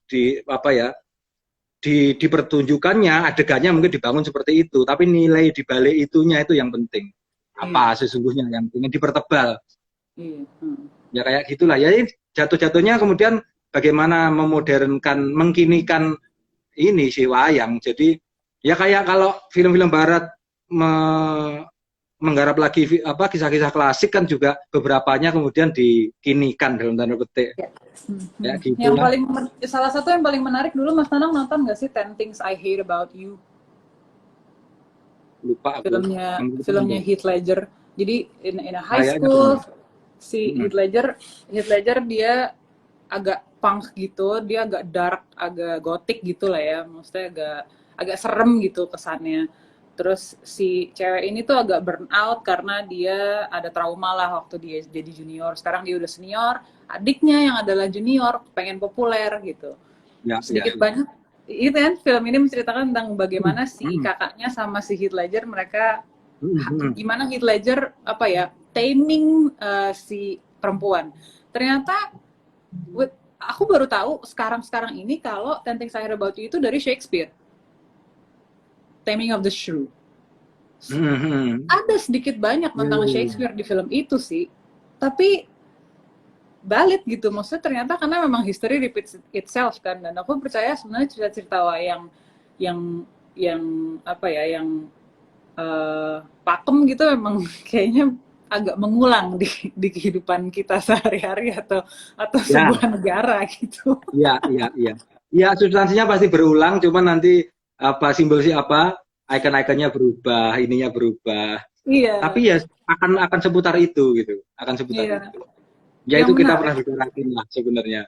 A: di apa ya dipertunjukannya adegannya mungkin dibangun seperti itu, tapi nilai di balik itunya itu yang penting.
B: Iya,
A: Apa sesungguhnya yang ingin dipertebal?
B: iya. Hmm.
A: Ya kayak gitulah. Ya jatuh-jatuhnya kemudian bagaimana memodernkan, mengkinikan ini si wayang. Jadi ya kayak kalau film-film barat me menggarap lagi apa kisah-kisah klasik kan juga beberapanya kemudian dikinikan dalam tanda petik.
B: Ya. Hmm,
A: Ya
B: hmm. Yang
A: gitulah.
B: paling salah satu yang paling menarik dulu, Mas Nanang nonton nggak sih Ten Things I Hate About You?
A: Lupa aku.
B: Filmnya Heath Ledger. Jadi in a high
A: Kayaknya
B: school,
A: pernah.
B: si
A: Hmm.
B: Heath Ledger dia agak punk gitu, dia agak dark, agak gotik gitu lah ya, maksudnya agak agak serem gitu kesannya. Terus si cewek ini tuh agak burn out karena dia ada trauma lah waktu dia jadi junior. Sekarang dia udah senior, adiknya yang adalah junior pengen populer gitu.
A: Ya, ya.
B: Sedikit banyak itu kan film ini menceritakan tentang bagaimana si
A: Hmm.
B: kakaknya sama si Heath Ledger, mereka
A: Hmm.
B: gimana Heath Ledger apa ya taming si perempuan. Ternyata aku baru tahu sekarang ini kalau Ten Things I Heard About You itu dari Shakespeare, Taming of the Shrew.
A: Hmm.
B: Ada sedikit banyak tentang
A: Hmm.
B: Shakespeare di film itu sih, tapi valid gitu, maksudnya ternyata karena memang history repeats itself kan, dan aku percaya sebenarnya cerita-cerita wayang yang yang apa ya yang pakem gitu memang kayaknya agak mengulang di kehidupan kita sehari-hari atau
A: Ya,
B: sebuah negara gitu.
A: ya, ya, ya. Ya, substansinya pasti berulang, cuman nanti apa simbol sih apa icon-iconnya berubah, ininya berubah.
B: Iya,
A: Tapi ya akan seputar itu gitu, akan seputar
B: iya.
A: itu. Ya
B: Yang
A: itu kita
B: menarik.
A: pernah bicarain lah sebenarnya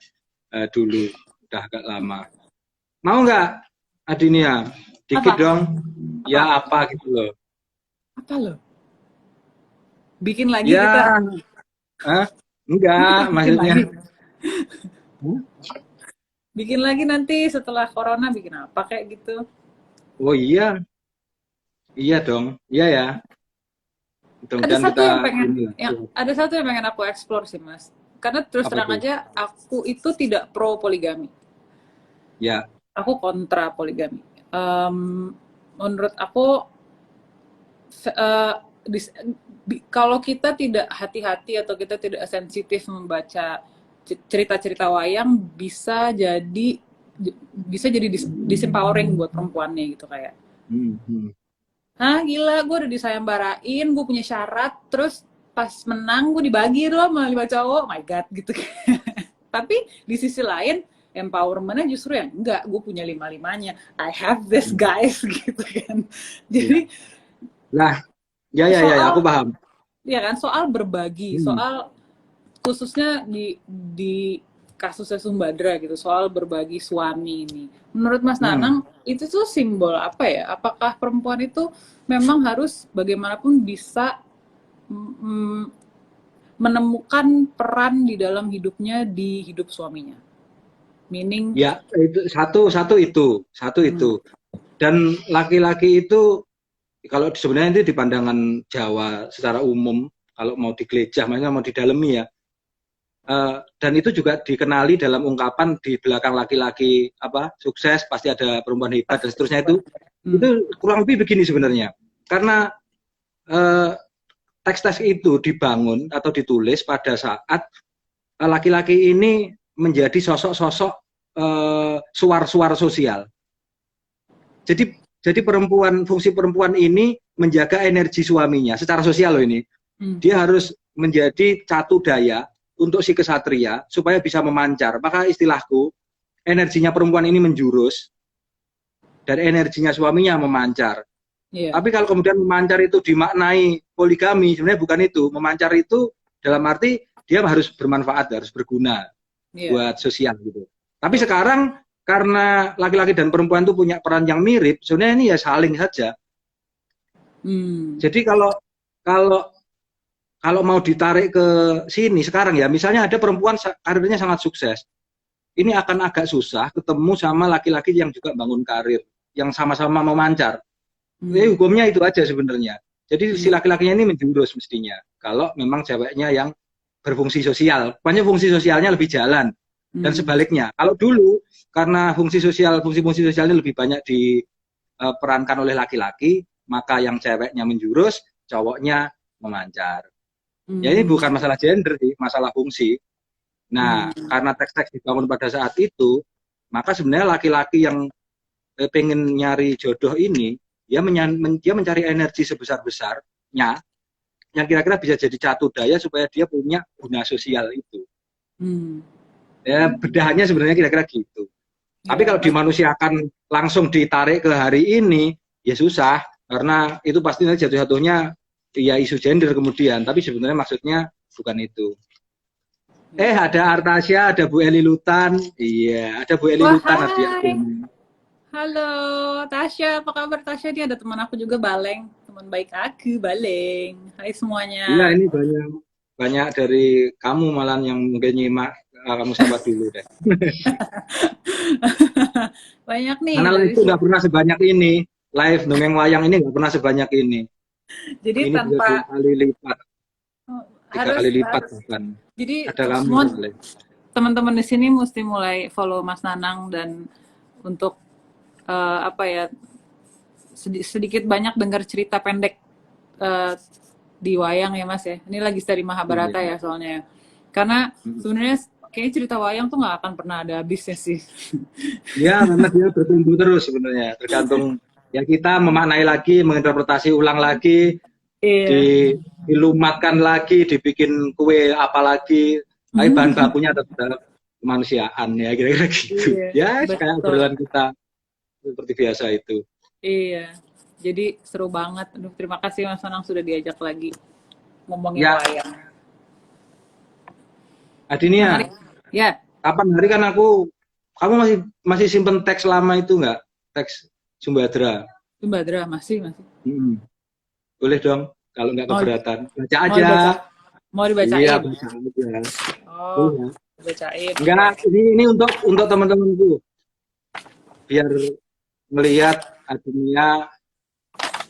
A: dulu, udah agak lama. Mau nggak Adinia? Dikit
B: Apa?
A: dong.
B: Apa?
A: Ya apa gitu loh.
B: Apa loh? Bikin lagi kita?
A: Ya, enggak,
B: Bikin
A: maksudnya.
B: lagi.
A: Hmm?
B: Bikin lagi nanti setelah corona bikin apa kayak gitu.
A: Oh iya, iya dong, iya ya.
B: Ada
A: Mudah-mudahan
B: satu
A: kita
B: yang pengen
A: ini lah.
B: ada satu yang pengen aku explore sih, Mas. Karena terus
A: Apa
B: terang
A: tuh?
B: aja aku itu tidak pro poligami.
A: Ya,
B: Aku kontra poligami. Menurut aku se- eh, kalau kita tidak hati-hati atau kita tidak sensitif membaca cerita-cerita wayang bisa jadi disempowering buat perempuannya gitu kayak.
A: hmm, hmm.
B: Hah gila gue udah disayembarain, gue punya syarat, terus pas menang gue dibagi loh sama 5 cowok, oh my god gitu. Tapi di sisi lain empowermentnya justru yang enggak, gue punya lima-limanya, I have this
A: Hmm.
B: guys gitu kan.
A: Iya.
B: Jadi
A: Lah, ya, aku
B: soal
A: paham.
B: ya kan soal berbagi,
A: Hmm.
B: soal khususnya di kasusnya Sumbadra gitu, soal berbagi suami ini. Menurut Mas
A: Hmm.
B: Nanang, itu tuh simbol apa ya? Apakah perempuan itu memang harus bagaimanapun bisa mm, menemukan peran di dalam hidupnya di hidup suaminya? Meaning,
A: Ya, itu satu
B: hmm,
A: itu. Dan laki-laki itu kalau sebenarnya itu di pandangan Jawa secara umum, kalau mau digeledah, maksudnya mau didalami ya. Dan itu juga dikenali dalam ungkapan di belakang laki-laki apa sukses pasti ada perempuan hebat dan
B: pasti
A: seterusnya
B: perempuan. Hmm,
A: itu kurang lebih begini sebenarnya. Karena eh, teks-teks itu dibangun atau ditulis pada saat laki-laki ini menjadi sosok-sosok suar-suar sosial. Jadi perempuan, fungsi perempuan ini menjaga energi suaminya secara sosial loh ini.
B: hmm,
A: Dia harus menjadi catu daya untuk si kesatria supaya bisa memancar. Maka istilahku, energinya perempuan ini menjurus dan energinya suaminya memancar.
B: iya,
A: Tapi kalau kemudian memancar itu dimaknai poligami, sebenarnya bukan itu. Memancar itu dalam arti dia harus bermanfaat, harus berguna
B: iya,
A: buat sosial gitu. Tapi
B: betul.
A: sekarang karena laki-laki dan perempuan itu punya peran yang mirip, sebenarnya ini ya saling saja.
B: Hmm,
A: Jadi kalau kalau mau ditarik ke sini sekarang ya, misalnya ada perempuan karirnya sangat sukses, ini akan agak susah ketemu sama laki-laki yang juga bangun karir, yang sama-sama memancar.
B: hmm,
A: Hukumnya itu aja sebenarnya. Jadi si
B: hmm,
A: laki-lakinya ini menjurus mestinya. Kalau memang ceweknya yang berfungsi sosial, pokoknya fungsi sosialnya lebih jalan. Dan
B: hmm,
A: sebaliknya, kalau dulu karena fungsi-fungsi sosialnya lebih banyak diperankan oleh laki-laki, maka yang ceweknya menjurus, cowoknya memancar. Ya ini
B: hmm,
A: bukan masalah gender sih, masalah fungsi. Nah,
B: hmm,
A: karena teks-teks dibangun pada saat itu, maka sebenarnya laki-laki yang pengen nyari jodoh ini, dia mencari energi sebesar-besarnya yang kira-kira bisa jadi catu daya supaya dia punya guna sosial itu.
B: hmm.
A: Ya, bedahannya sebenarnya kira-kira gitu. Tapi
B: Ya,
A: kalau
B: Mas.
A: dimanusiakan langsung ditarik ke hari ini, ya susah. Karena itu pasti jatuh-jatuhnya ya isu gender kemudian. Tapi sebenarnya maksudnya bukan itu.
B: Ya.
A: Ada Artasya, ada Bu Eli Lutan. Iya, ada Bu Eli
B: Wah,
A: Lutan.
B: hai. Halo, Tasya. Apa kabar Tasya? Ini ada teman aku juga, Baleng. Teman baik aku, Baleng. Hai
A: Iya,
B: semuanya.
A: ini banyak banyak dari kamu malah yang mungkin nyimak. Kamu sapa dulu deh.
B: Banyak nih
A: Karena live
B: dari
A: itu nggak pernah sebanyak ini. Live dongeng wayang ini nggak pernah sebanyak ini.
B: jadi
A: Ini bisa dua
B: tanpa
A: kali lipat, tiga
B: harus
A: kali lipat
B: harus
A: bahkan.
B: jadi
A: Ada kamu
B: semua
A: soalnya.
B: teman-teman di sini mesti mulai follow Mas Nanang dan untuk apa ya sedikit banyak dengar cerita pendek eh, di wayang ya Mas ya. Ini lagi dari
A: Iya.
B: Mahabharata ya soalnya. Karena sebenarnya kayaknya cerita wayang tuh nggak akan pernah ada habisnya sih.
A: Ya, karena dia bertumbuh terus sebenarnya. Tergantung ya kita memaknai lagi, menginterpretasi ulang lagi,
B: Iya.
A: dilumatkan lagi, dibikin kue apa lagi. Tapi bahan bakunya tetap kemanusiaan ya kira-kira gitu.
B: Iya,
A: Ya, kayak
B: betul.
A: obrolan kita seperti biasa itu.
B: Iya. Jadi seru banget. Aduh, terima kasih Mas Anang sudah diajak lagi ngomongin
A: Ya,
B: wayang.
A: Adinia,
B: Menarik. Ya,
A: kapan hari kan kamu masih masih simpen teks lama itu nggak? Teks Sumbadra.
B: Mbak masih.
A: Hmm. Boleh dong, kalau nggak
B: Mau
A: keberatan. Baca
B: mau
A: aja.
B: dibaca, mau
A: Iya,
B: dibacain.
A: baca aja.
B: Oh,
A: Iya.
B: dibacain. Oke.
A: Enggak, ini untuk teman-temanku biar melihat Adinia,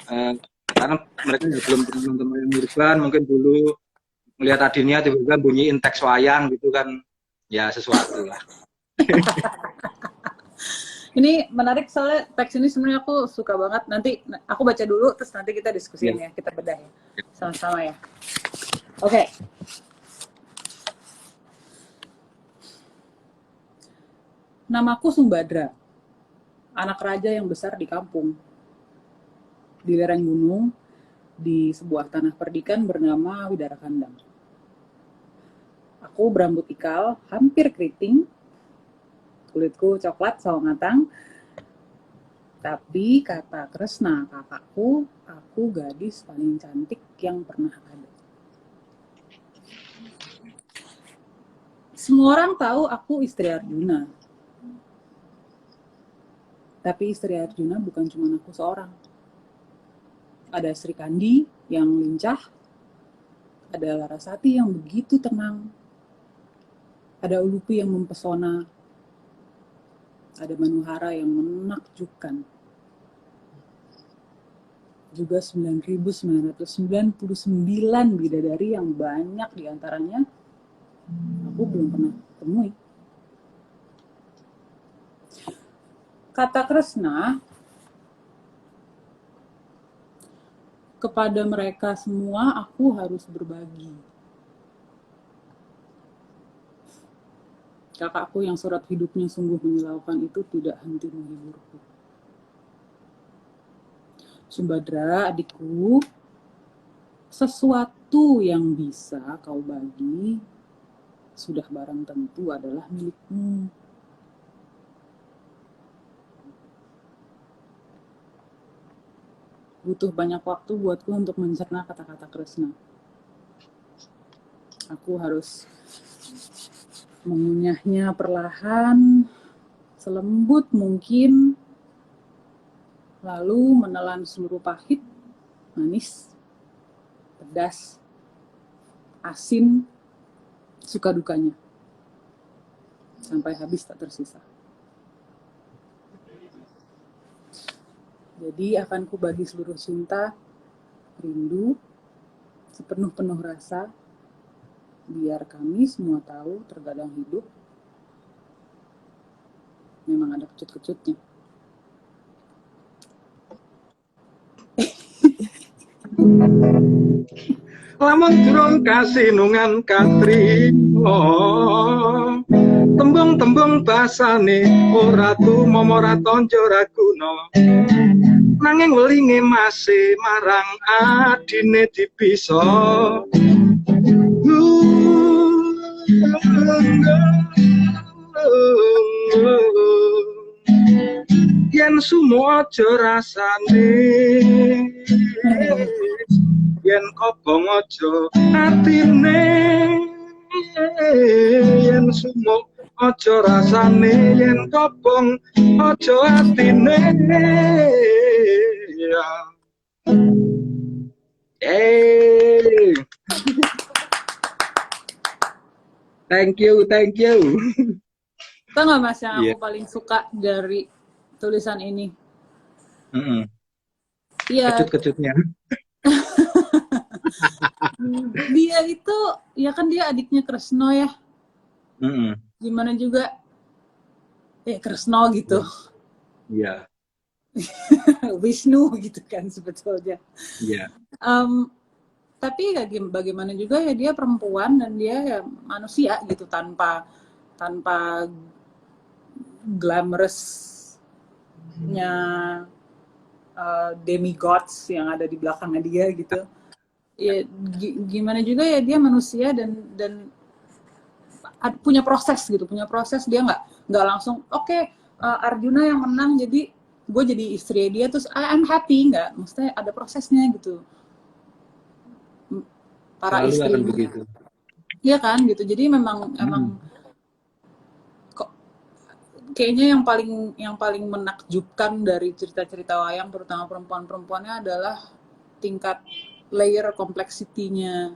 A: eh, karena mereka ya belum pernah nonton wayang Urban, mungkin dulu melihat Adinia tiba-tiba bunyiin teks wayang gitu kan, ya sesuatu lah.
B: Ini menarik soalnya teks ini sebenarnya aku suka banget. Nanti aku baca dulu, terus nanti kita
A: Ya.
B: diskusiin ya, kita bedah ya, sama-sama ya. Oke. Namaku Sumbadra, anak raja yang besar di kampung, di lereng gunung, di sebuah tanah perdikan bernama Widara Kandang. Aku berambut ikal, hampir keriting, kulitku coklat sawo matang, tapi kata Kresna kakakku, aku gadis paling cantik yang pernah ada. Semua orang tahu aku istri Arjuna. Tapi istri Arjuna bukan cuma aku seorang. Ada Sri Kandi yang lincah, ada Larasati yang begitu tenang, ada Ulupi yang mempesona, ada Manuhara yang menakjubkan. Juga 9.999 bidadari yang banyak diantaranya aku belum pernah temui. Kata Kresna, kepada mereka semua aku harus berbagi. Kakakku yang surat hidupnya sungguh menyilaukan itu tidak henti menghiburku. Sumbadra, adikku, sesuatu yang bisa kau bagi sudah barang tentu adalah milikmu. Butuh banyak waktu buatku untuk mencerna kata-kata Kresna. Aku harus mengunyahnya perlahan, selembut mungkin, lalu menelan seluruh pahit, manis, pedas, asin, suka dukanya, sampai habis tak tersisa. Jadi akan kubagi seluruh cinta, rindu, sepenuh-penuh rasa, biar kami semua tahu terkadang hidup memang ada kecut-kecutnya.
A: Lamun durung kasinungan katrimo, tembung-tembung basane ora tumomo ora tonjo ora guna. Nanging welinge masih marang adine dipisa. Yen sumo aja rasane, yen kobong aja atine, yen sumo aja rasane, yen kobong aja atine. Hey, thank you.
B: Tau nggak Mas yang
A: Iya.
B: aku paling suka dari tulisan ini?
A: Mm-mm.
B: Iya,
A: Kecut-kecutnya.
B: dia itu, ya kan dia adiknya Kresno ya.
A: Mm-mm.
B: Gimana juga, Kresno gitu.
A: Iya,
B: Wisnu gitu kan sebetulnya.
A: iya.
B: Tapi ya bagaimana juga ya dia perempuan dan dia ya manusia gitu tanpa glamorousnya demigods yang ada di belakangnya dia gitu. Ya gimana juga ya dia manusia dan punya proses gitu, punya proses. Dia nggak langsung oke, Arjuna yang menang jadi gue jadi istri dia terus I'm happy, nggak, maksudnya ada prosesnya gitu. Para
A: Selalu akan
B: istrinya,
A: begitu.
B: iya kan gitu. Jadi memang kok kayaknya yang paling menakjubkan dari cerita-cerita wayang terutama perempuan-perempuannya adalah tingkat layer kompleksitinya,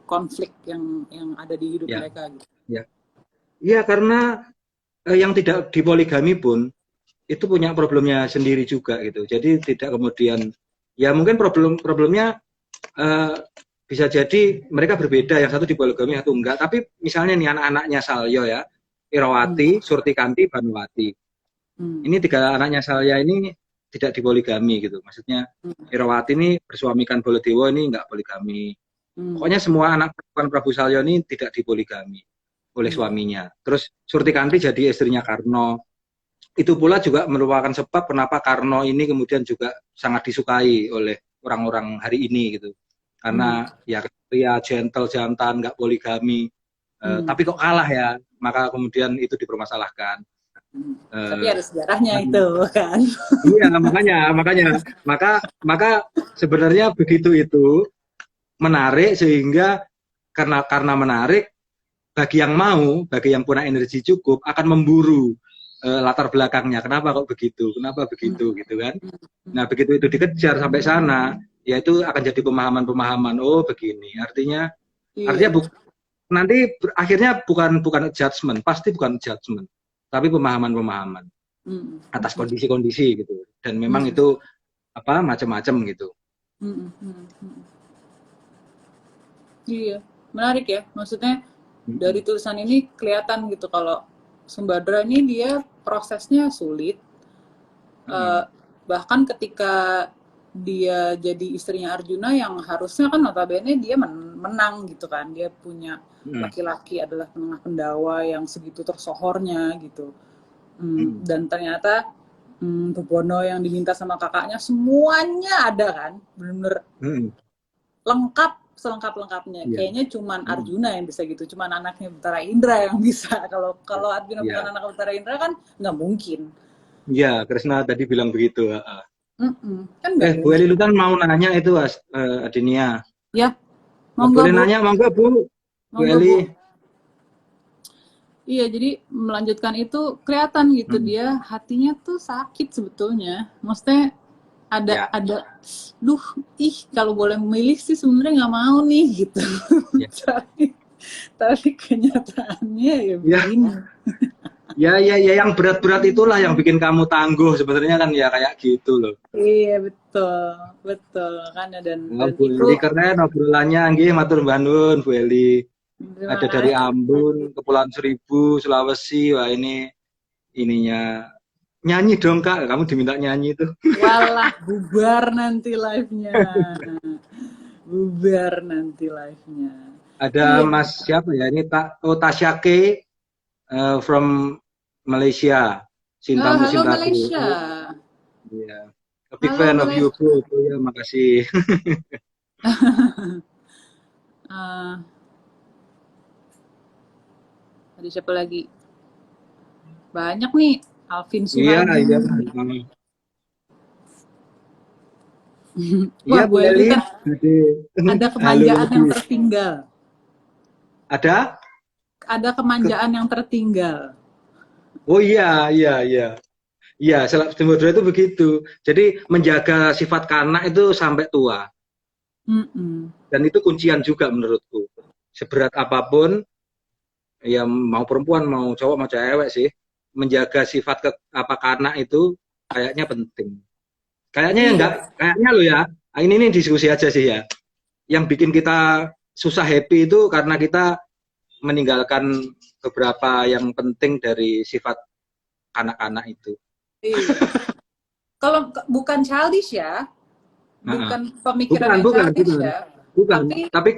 B: konflik yang ada di hidup
A: Ya,
B: mereka gitu.
A: ya. Iya, karena yang tidak dipoligami pun itu punya problemnya sendiri juga gitu. Jadi tidak kemudian, ya mungkin problemnya eh, bisa jadi mereka berbeda, yang satu dipoligami satu enggak. Tapi misalnya nih anak-anaknya Salyo ya,
B: Hmm.
A: Irawati, Surtikanti, Banwati.
B: Hmm.
A: Ini tiga anaknya saya ini tidak dipoligami gitu. Maksudnya
B: Hmm.
A: Irawati ini bersuamikan Baladewa, ini enggak poligami.
B: Hmm.
A: Pokoknya semua anak perempuan Prabu Salyo ini tidak dipoligami oleh
B: Hmm.
A: suaminya. Terus Surtikanti jadi istrinya Karno. Itu pula juga merupakan sebab kenapa Karno ini kemudian juga sangat disukai oleh orang-orang hari ini gitu.
B: Hmm.
A: Karena ya pria gentle, jantan, nggak poligami,
B: Hmm.
A: tapi kok kalah ya, maka kemudian itu dipermasalahkan.
B: Hmm. Tapi
A: Eh,
B: ada sejarahnya
A: dan-
B: itu kan.
A: iya, maka sebenarnya begitu itu menarik, sehingga karena menarik, bagi yang punya energi cukup akan memburu latar belakangnya. Kenapa kok begitu? Kenapa
B: Hmm.
A: begitu gitu kan?
B: Hmm.
A: Nah, begitu itu dikejar sampai sana, ya itu akan jadi pemahaman-pemahaman. Oh, begini. Artinya
B: Iya.
A: nanti akhirnya bukan judgement, pasti bukan judgement, tapi pemahaman-pemahaman
B: Hmm.
A: atas kondisi-kondisi gitu. Dan memang
B: Hmm.
A: itu apa macam-macam gitu.
B: Hmm. Hmm. Hmm. Iya, menarik ya. Maksudnya dari tulisan ini kelihatan gitu kalau Sembadra ini dia prosesnya sulit. Eh, bahkan ketika dia jadi istrinya Arjuna yang harusnya kan notabene dia menang gitu kan. Dia punya laki-laki adalah penengah Pendawa yang segitu tersohornya gitu. Dan ternyata Bobono yang diminta sama kakaknya semuanya ada kan. Bener-bener lengkap, selengkap-lengkapnya.
A: Iya.
B: Kayaknya cuman Arjuna yang bisa gitu, cuman anaknya Betara Indra yang bisa. Kalau Arjuna bukan
A: Iya.
B: anak Betara Indra kan nggak mungkin.
A: Iya, Krisna tadi bilang begitu.
B: Kan nggak
A: Bu Eli
B: mungkin.
A: lu kan mau nanya itu, Adinia.
B: Ya, monggo
A: Boleh
B: Bu.
A: nanya, monggo Bu. Bu
B: Monggo
A: Eli.
B: Bu. Iya, jadi melanjutkan itu kelihatan gitu dia hatinya tuh sakit sebetulnya. Maksudnya
A: Ya,
B: duh, kalau boleh memilih sih sebenarnya nggak mau nih gitu.
A: ya.
B: tapi kenyataannya ya
A: Ya,
B: begini.
A: ya, yang berat-berat itulah yang bikin kamu tangguh sebenarnya kan ya kayak gitu loh.
B: Iya betul, betul kan dan
A: Bu
B: itu
A: Eli keren obrolannya, nggih matur nuwun Bu Eli.
B: terima
A: Ada dari
B: kasih.
A: Ambon, Kepulauan Seribu, Sulawesi. Wah ini ininya nyanyi dong Kak, kamu diminta nyanyi itu.
B: Walah bubar nanti live-nya. Bubar nanti live-nya.
A: Ada
B: Iya.
A: Mas siapa ya? Ini Tasya K from Malaysia. Cintamu
B: Halo
A: cintaku.
B: Malaysia.
A: Iya. A big
B: Halo
A: fan of you,
B: Malaysia.
A: Bu. Ya, makasih.
B: Uh, ada siapa lagi? Banyak nih. Alvin
A: Iya,
B: Suhadi.
A: iya.
B: Wah,
A: Iya, Bu
B: Bu Eli
A: Eli.
B: kan
A: Jadi,
B: ada
A: halo
B: kemanjaan yang
A: lagi.
B: tertinggal.
A: Ada?
B: Ada kemanjaan yang tertinggal.
A: Oh iya, iya, iya. Iya, Sembadra itu begitu. Jadi menjaga sifat kanak itu sampai tua. Dan itu kuncian juga menurutku. Seberat apapun, ya mau perempuan, mau cowok, mau cewek sih, menjaga sifat kanak itu kayaknya penting. Kayaknya ya enggak,
B: Iya.
A: kayaknya lo ya. Ini diskusi aja sih ya. Yang bikin kita susah happy itu karena kita meninggalkan beberapa yang penting dari sifat anak-anak itu.
B: Iya. Kalau bukan childish ya, bukan pemikiran yang childish ya,
A: Tapi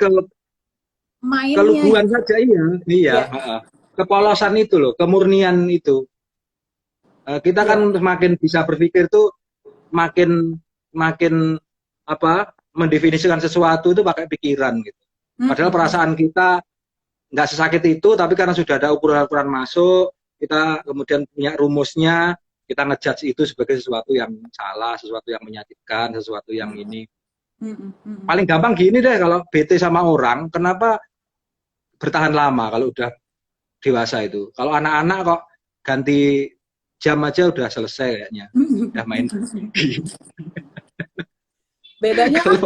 B: mainnya
A: keluguan
B: gitu.
A: saja iya.
B: Ya.
A: Kepolosan itu loh, kemurnian itu. Kita kan
B: Iya.
A: makin bisa berpikir tuh makin mendefinisikan sesuatu itu pakai pikiran gitu. Padahal perasaan kita nggak sesakit itu, tapi karena sudah ada ukuran-ukuran masuk, kita kemudian punya rumusnya, kita ngejudge itu sebagai sesuatu yang salah, sesuatu yang menyakitkan, sesuatu yang ini. Paling gampang gini deh, kalau bete sama orang, kenapa bertahan lama kalau udah dewasa itu? Kalau anak-anak kok ganti jam aja udah selesai kayaknya, udah main.
B: Bedanya kan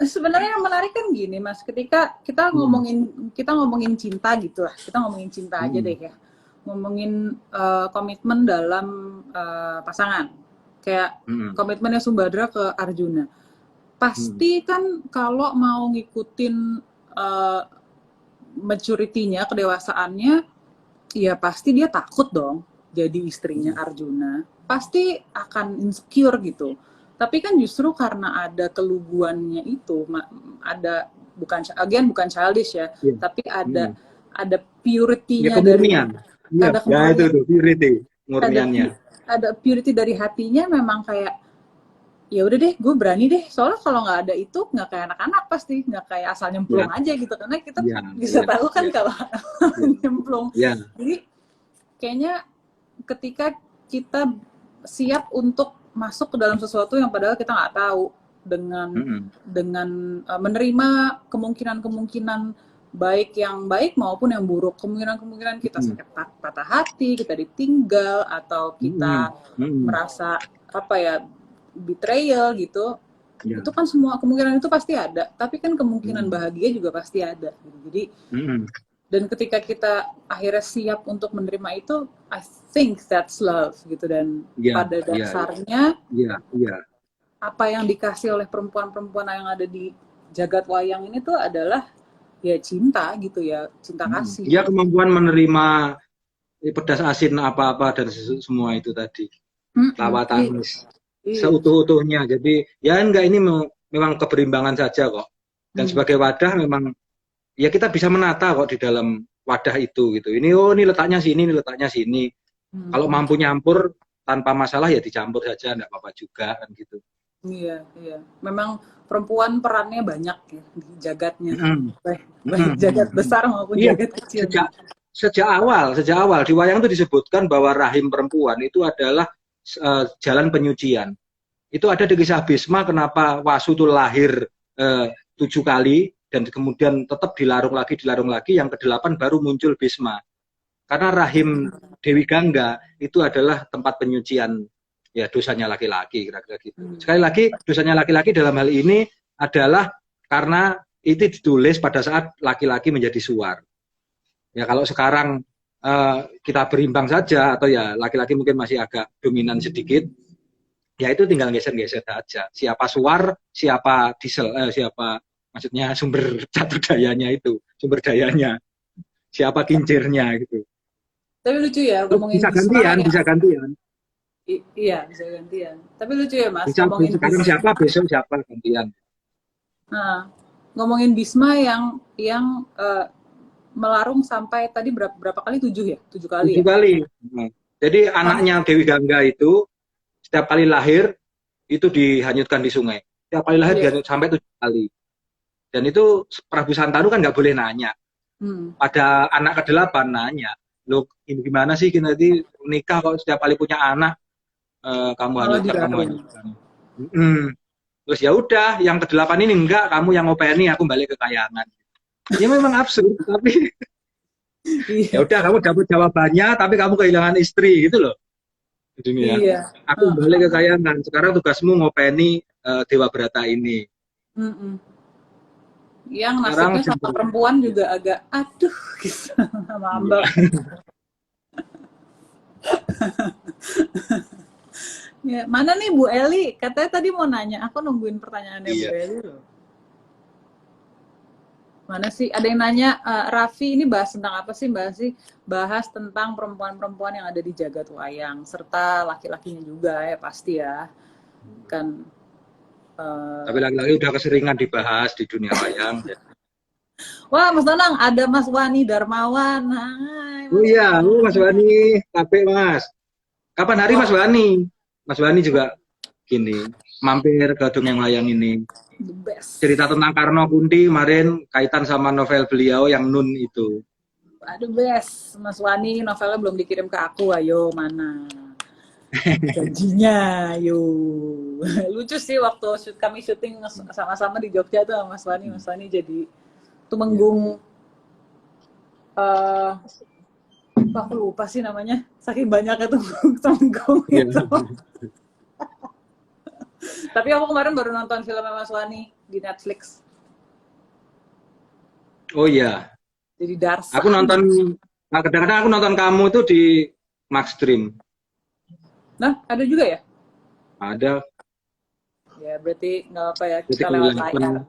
B: sebenarnya yang menarik kan gini Mas, ketika kita ngomongin cinta gitu lah, kita ngomongin cinta aja deh ya, ngomongin komitmen dalam pasangan, kayak komitmennya Sumbadra ke Arjuna, pasti kan kalau mau ngikutin maturity-nya, kedewasaannya, ya pasti dia takut dong jadi istrinya Arjuna, pasti akan insecure gitu. Tapi kan justru karena ada keluguannya itu, ada bukan childish ya, tapi ada purity-nya dari ada
A: ya itu purity, murniannya.
B: Ada purity dari hatinya, memang kayak ya udah deh, gue berani deh. Soalnya kalau nggak ada itu, nggak kayak anak-anak, pasti nggak kayak asal nyemplung aja gitu, karena kita bisa tahu kan kalau nyemplung. Jadi kayaknya ketika kita siap untuk masuk ke dalam sesuatu yang padahal kita nggak tahu, dengan menerima kemungkinan baik yang baik maupun yang buruk, kemungkinan kita sakit patah hati, kita ditinggal, atau kita merasa betrayal gitu, itu kan semua kemungkinan itu pasti ada, tapi kan kemungkinan bahagia juga pasti ada gitu. Jadi dan ketika kita akhirnya siap untuk menerima itu, I think that's love gitu. Dan pada dasarnya apa yang dikasih oleh perempuan-perempuan yang ada di jagat wayang ini tuh adalah ya cinta gitu ya, cinta kasih.
A: Dia kemampuan menerima pedas asin apa-apa dan semua itu tadi, tawa tangis seutuh-utuhnya. Jadi ya enggak, ini memang keberimbangan saja kok. Dan sebagai wadah memang ya kita bisa menata kok di dalam wadah itu gitu. Ini letaknya sini, ini letaknya sini. Kalau mampu nyampur tanpa masalah ya dicampur saja, enggak apa-apa juga kan gitu.
B: Iya. Memang perempuan perannya banyak ya di jagatnya. Baik jagat besar maupun jagat kecil.
A: Sejak awal di wayang itu disebutkan bahwa rahim perempuan itu adalah jalan penyucian. Itu ada di kisah Bhisma, kenapa Wasu itu lahir 7 kali dan kemudian tetap dilarung lagi, yang ke-8 baru muncul Bhisma. Karena rahim Dewi Gangga itu adalah tempat penyucian ya dosanya laki-laki, kira-kira gitu. Sekali lagi, dosanya laki-laki dalam hal ini adalah karena itu ditulis pada saat laki-laki menjadi suar. Ya kalau sekarang kita berimbang saja, atau ya laki-laki mungkin masih agak dominan sedikit, ya itu tinggal geser-geser saja. Siapa suar, siapa diesel, siapa maksudnya sumber catur dayanya itu, sumber dayanya, siapa kincirnya gitu.
B: Tapi lucu ya, ngomongin
A: bisa gantian.
B: Iya, bisa gantian. Tapi lucu ya Mas,
A: ngomongin sekarang siapa, besok siapa, gantian.
B: Nah, ngomongin Bhisma yang melarung sampai tadi berapa kali? 7 ya? 7 kali.
A: 7 kali. Nah, jadi anaknya Dewi Gangga itu setiap kali lahir itu dihanyutkan di sungai. Setiap kali lahir dihanyut sampai 7 kali. Dan itu Prabu Santanu kan nggak boleh nanya. Pada anak ke-8 nanya, loh ini gimana sih nanti nikah kok setiap kali punya anak kamu hanyutkan. Terus ya udah, yang ke-8 ini enggak, kamu yang ngopeni, aku balik ke kayangan. Ya memang absurd, tapi ya udah, kamu dapat jawabannya, tapi kamu kehilangan istri gitu loh di dunia. Aku balik ke kayangan. Sekarang tugasmu ngopeni Dewa Brata ini.
B: Yang nasibnya sama perempuan juga agak aduh gitu, mambak. Ya, mana nih Bu Eli? Katanya tadi mau nanya, aku nungguin pertanyaannya Bu Eli loh. Mana sih? Ada yang nanya, Raffi ini bahas tentang apa sih Mbak sih? Bahas tentang perempuan-perempuan yang ada di jagat wayang, serta laki-lakinya juga ya pasti ya. Kan
A: tapi lagi-lagi udah keseringan dibahas di dunia wayang.
B: Wah, Mas Tonang, ada Mas Wani Darmawan. Hai,
A: Mas iya, Mas Wani, capek Mas. Kapan hari Mas Wani? Mas Wani juga gini, mampir ke dongeng wayang ini.
B: The best.
A: Cerita tentang Karno Kunti kemarin kaitan sama novel beliau yang Nun itu.
B: Aduh best, Mas Wani novelnya belum dikirim ke aku, ayo mana? Janjinya, yuk. Lucu sih waktu kami syuting sama-sama di Jogja tuh sama Mas Wani. Mas Wani jadi Tumenggung, eh aku lupa sih namanya. Saking banyaknya Tumenggung
A: Iya.
B: itu. Tapi aku kemarin baru nonton filmnya Mas Wani di Netflix.
A: Oh iya,
B: Jadi Darsa.
A: aku nonton, nah, kadang-kadang aku nonton kamu itu di Max Dream.
B: Nah, ada juga ya?
A: Ada,
B: Ya, berarti nggak apa ya,
A: jadi
B: kita lewat
A: kelihatan,
B: layar.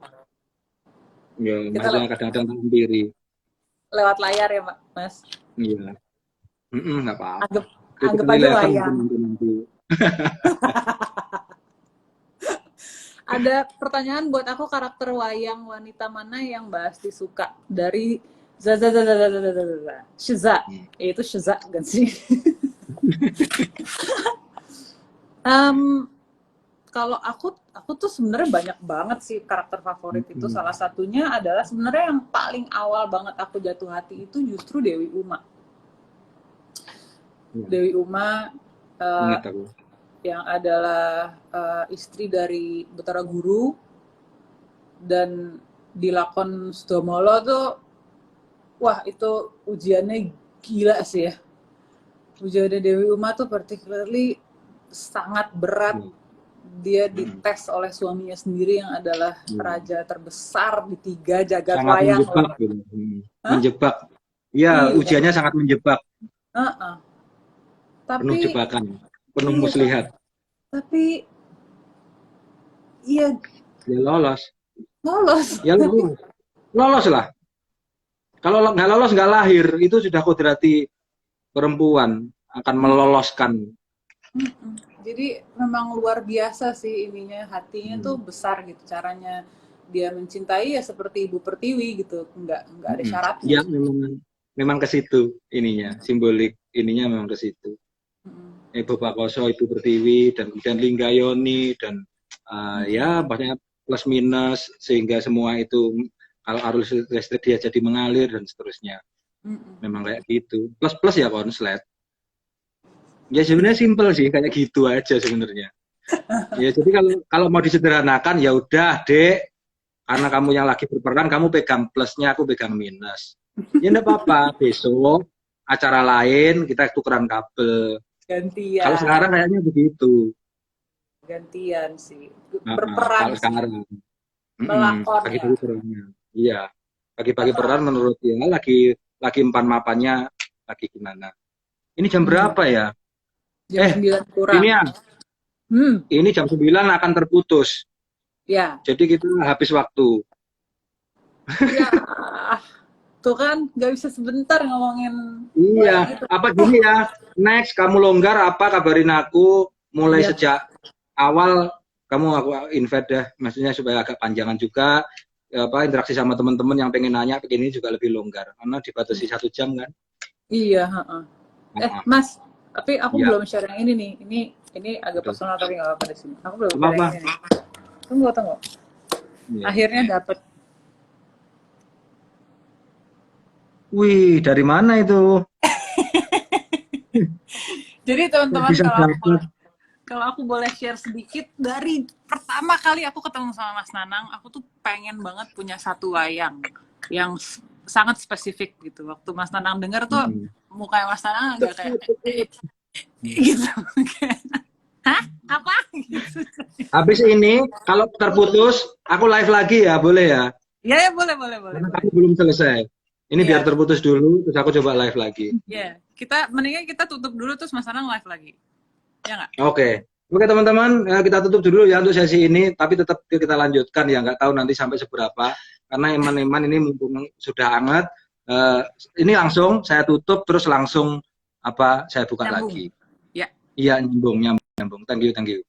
A: ya
B: Kita
A: maksudnya kadang-kadang sendiri.
B: lewat layar ya, Mas.
A: Iya, nggak apa-apa.
B: Anggap, anggap
A: Critical
B: aja
A: 11 itu
B: wayang.
A: nanti.
B: Ada pertanyaan buat aku, karakter wayang wanita mana yang Mbak Asti suka dari Zaza Sheza, yaitu Sheza kan sih? Kalau aku tuh sebenarnya banyak banget sih karakter favorit itu. Salah satunya adalah sebenarnya yang paling awal banget aku jatuh hati itu justru Dewi Uma.
A: Ya,
B: Dewi Uma
A: ingat aku.
B: yang adalah istri dari Betara Guru, dan di lakon Sudomolo tuh, wah itu ujiannya gila sih ya. Ujiannya Dewi Uma tuh particularly sangat berat. Dia dites oleh suaminya sendiri yang adalah raja terbesar di 3 jagat
A: Sangat
B: wayang.
A: menjebak, gitu. Menjebak. Ya,
B: Iya.
A: ujiannya sangat menjebak,
B: penuh
A: penuh
B: Tapi
A: jebakan, penuh
B: iya,
A: muslihat.
B: tapi iya
A: Ya lolos,
B: lolos.
A: ya lolos, lolos lah. Kalau nggak lolos nggak lahir, itu sudah kodrati perempuan akan meloloskan.
B: Jadi memang luar biasa sih ininya, hatinya tuh besar gitu, caranya dia mencintai ya seperti Ibu Pertiwi gitu, nggak ada syaratnya.
A: Ya memang ke situ ininya, simbolik ininya memang ke situ. Ibu Pakoso, Ibu Pertiwi, dan kemudian Linggayoni, dan ya banyak plus minus, sehingga semua itu kalau arus listrik dia jadi mengalir dan seterusnya. Memang kayak gitu. Plus ya konslet. Ya sebenarnya simpel sih, kayak gitu aja sebenarnya. Ya jadi kalau mau disederhanakan ya udah Dek, karena kamu yang lagi berperan, kamu pegang plusnya, aku pegang minus. Ya enggak apa-apa, besok acara lain kita tukeran kabel.
B: Gantian.
A: Kalau sekarang kayaknya begitu.
B: Gantian sih.
A: Kalau
B: Berperan sih.
A: sekarang.
B: Melakon ya.
A: Bagi-bagi perannya. Iya. Bagi-bagi peran menurut dia lagi empan mapannya lagi gimana. Ini jam berapa ya?
B: Jam 9 kurang.
A: Ini ya. Ini jam 9 akan terputus.
B: Ya.
A: Jadi kita habis waktu.
B: Ya. Tuh kan, nggak bisa sebentar ngomongin.
A: Iya, gitu. Apa gini ya, next kamu longgar apa kabarin aku, mulai sejak awal kamu aku invite deh, maksudnya supaya agak panjangan juga, apa interaksi sama teman-teman yang pengen nanya, begini juga lebih longgar, karena dibatasi 1 jam kan.
B: Iya, Mas, tapi aku belum share yang ini nih, ini agak personal tapi nggak apa-apa di sini. Aku belum share yang ini. Tunggu. Ya. Akhirnya dapet.
A: Wih, dari mana itu?
B: Jadi teman-teman, kalau aku boleh share sedikit, dari pertama kali aku ketemu sama Mas Nanang, aku tuh pengen banget punya satu wayang yang sangat spesifik gitu. Waktu Mas Nanang denger tuh, mukanya Mas Nanang agak kayak gitu. Hah? Apa? Gitu.
A: Habis ini, kalau terputus, aku live lagi ya, boleh ya?
B: Iya, boleh.
A: Karena aku belum selesai. Ini biar terputus dulu, terus aku coba live lagi.
B: Iya, mendingan kita tutup dulu, terus Mas Nanang live lagi. Ya nggak?
A: Oke, teman-teman, kita tutup dulu ya untuk sesi ini, tapi tetap kita lanjutkan ya, nggak tahu nanti sampai seberapa, karena iman-iman ini mumpung sudah hangat, ini langsung saya tutup, terus langsung saya buka nyambung lagi. Ya. Iya, nyambung. Thank you.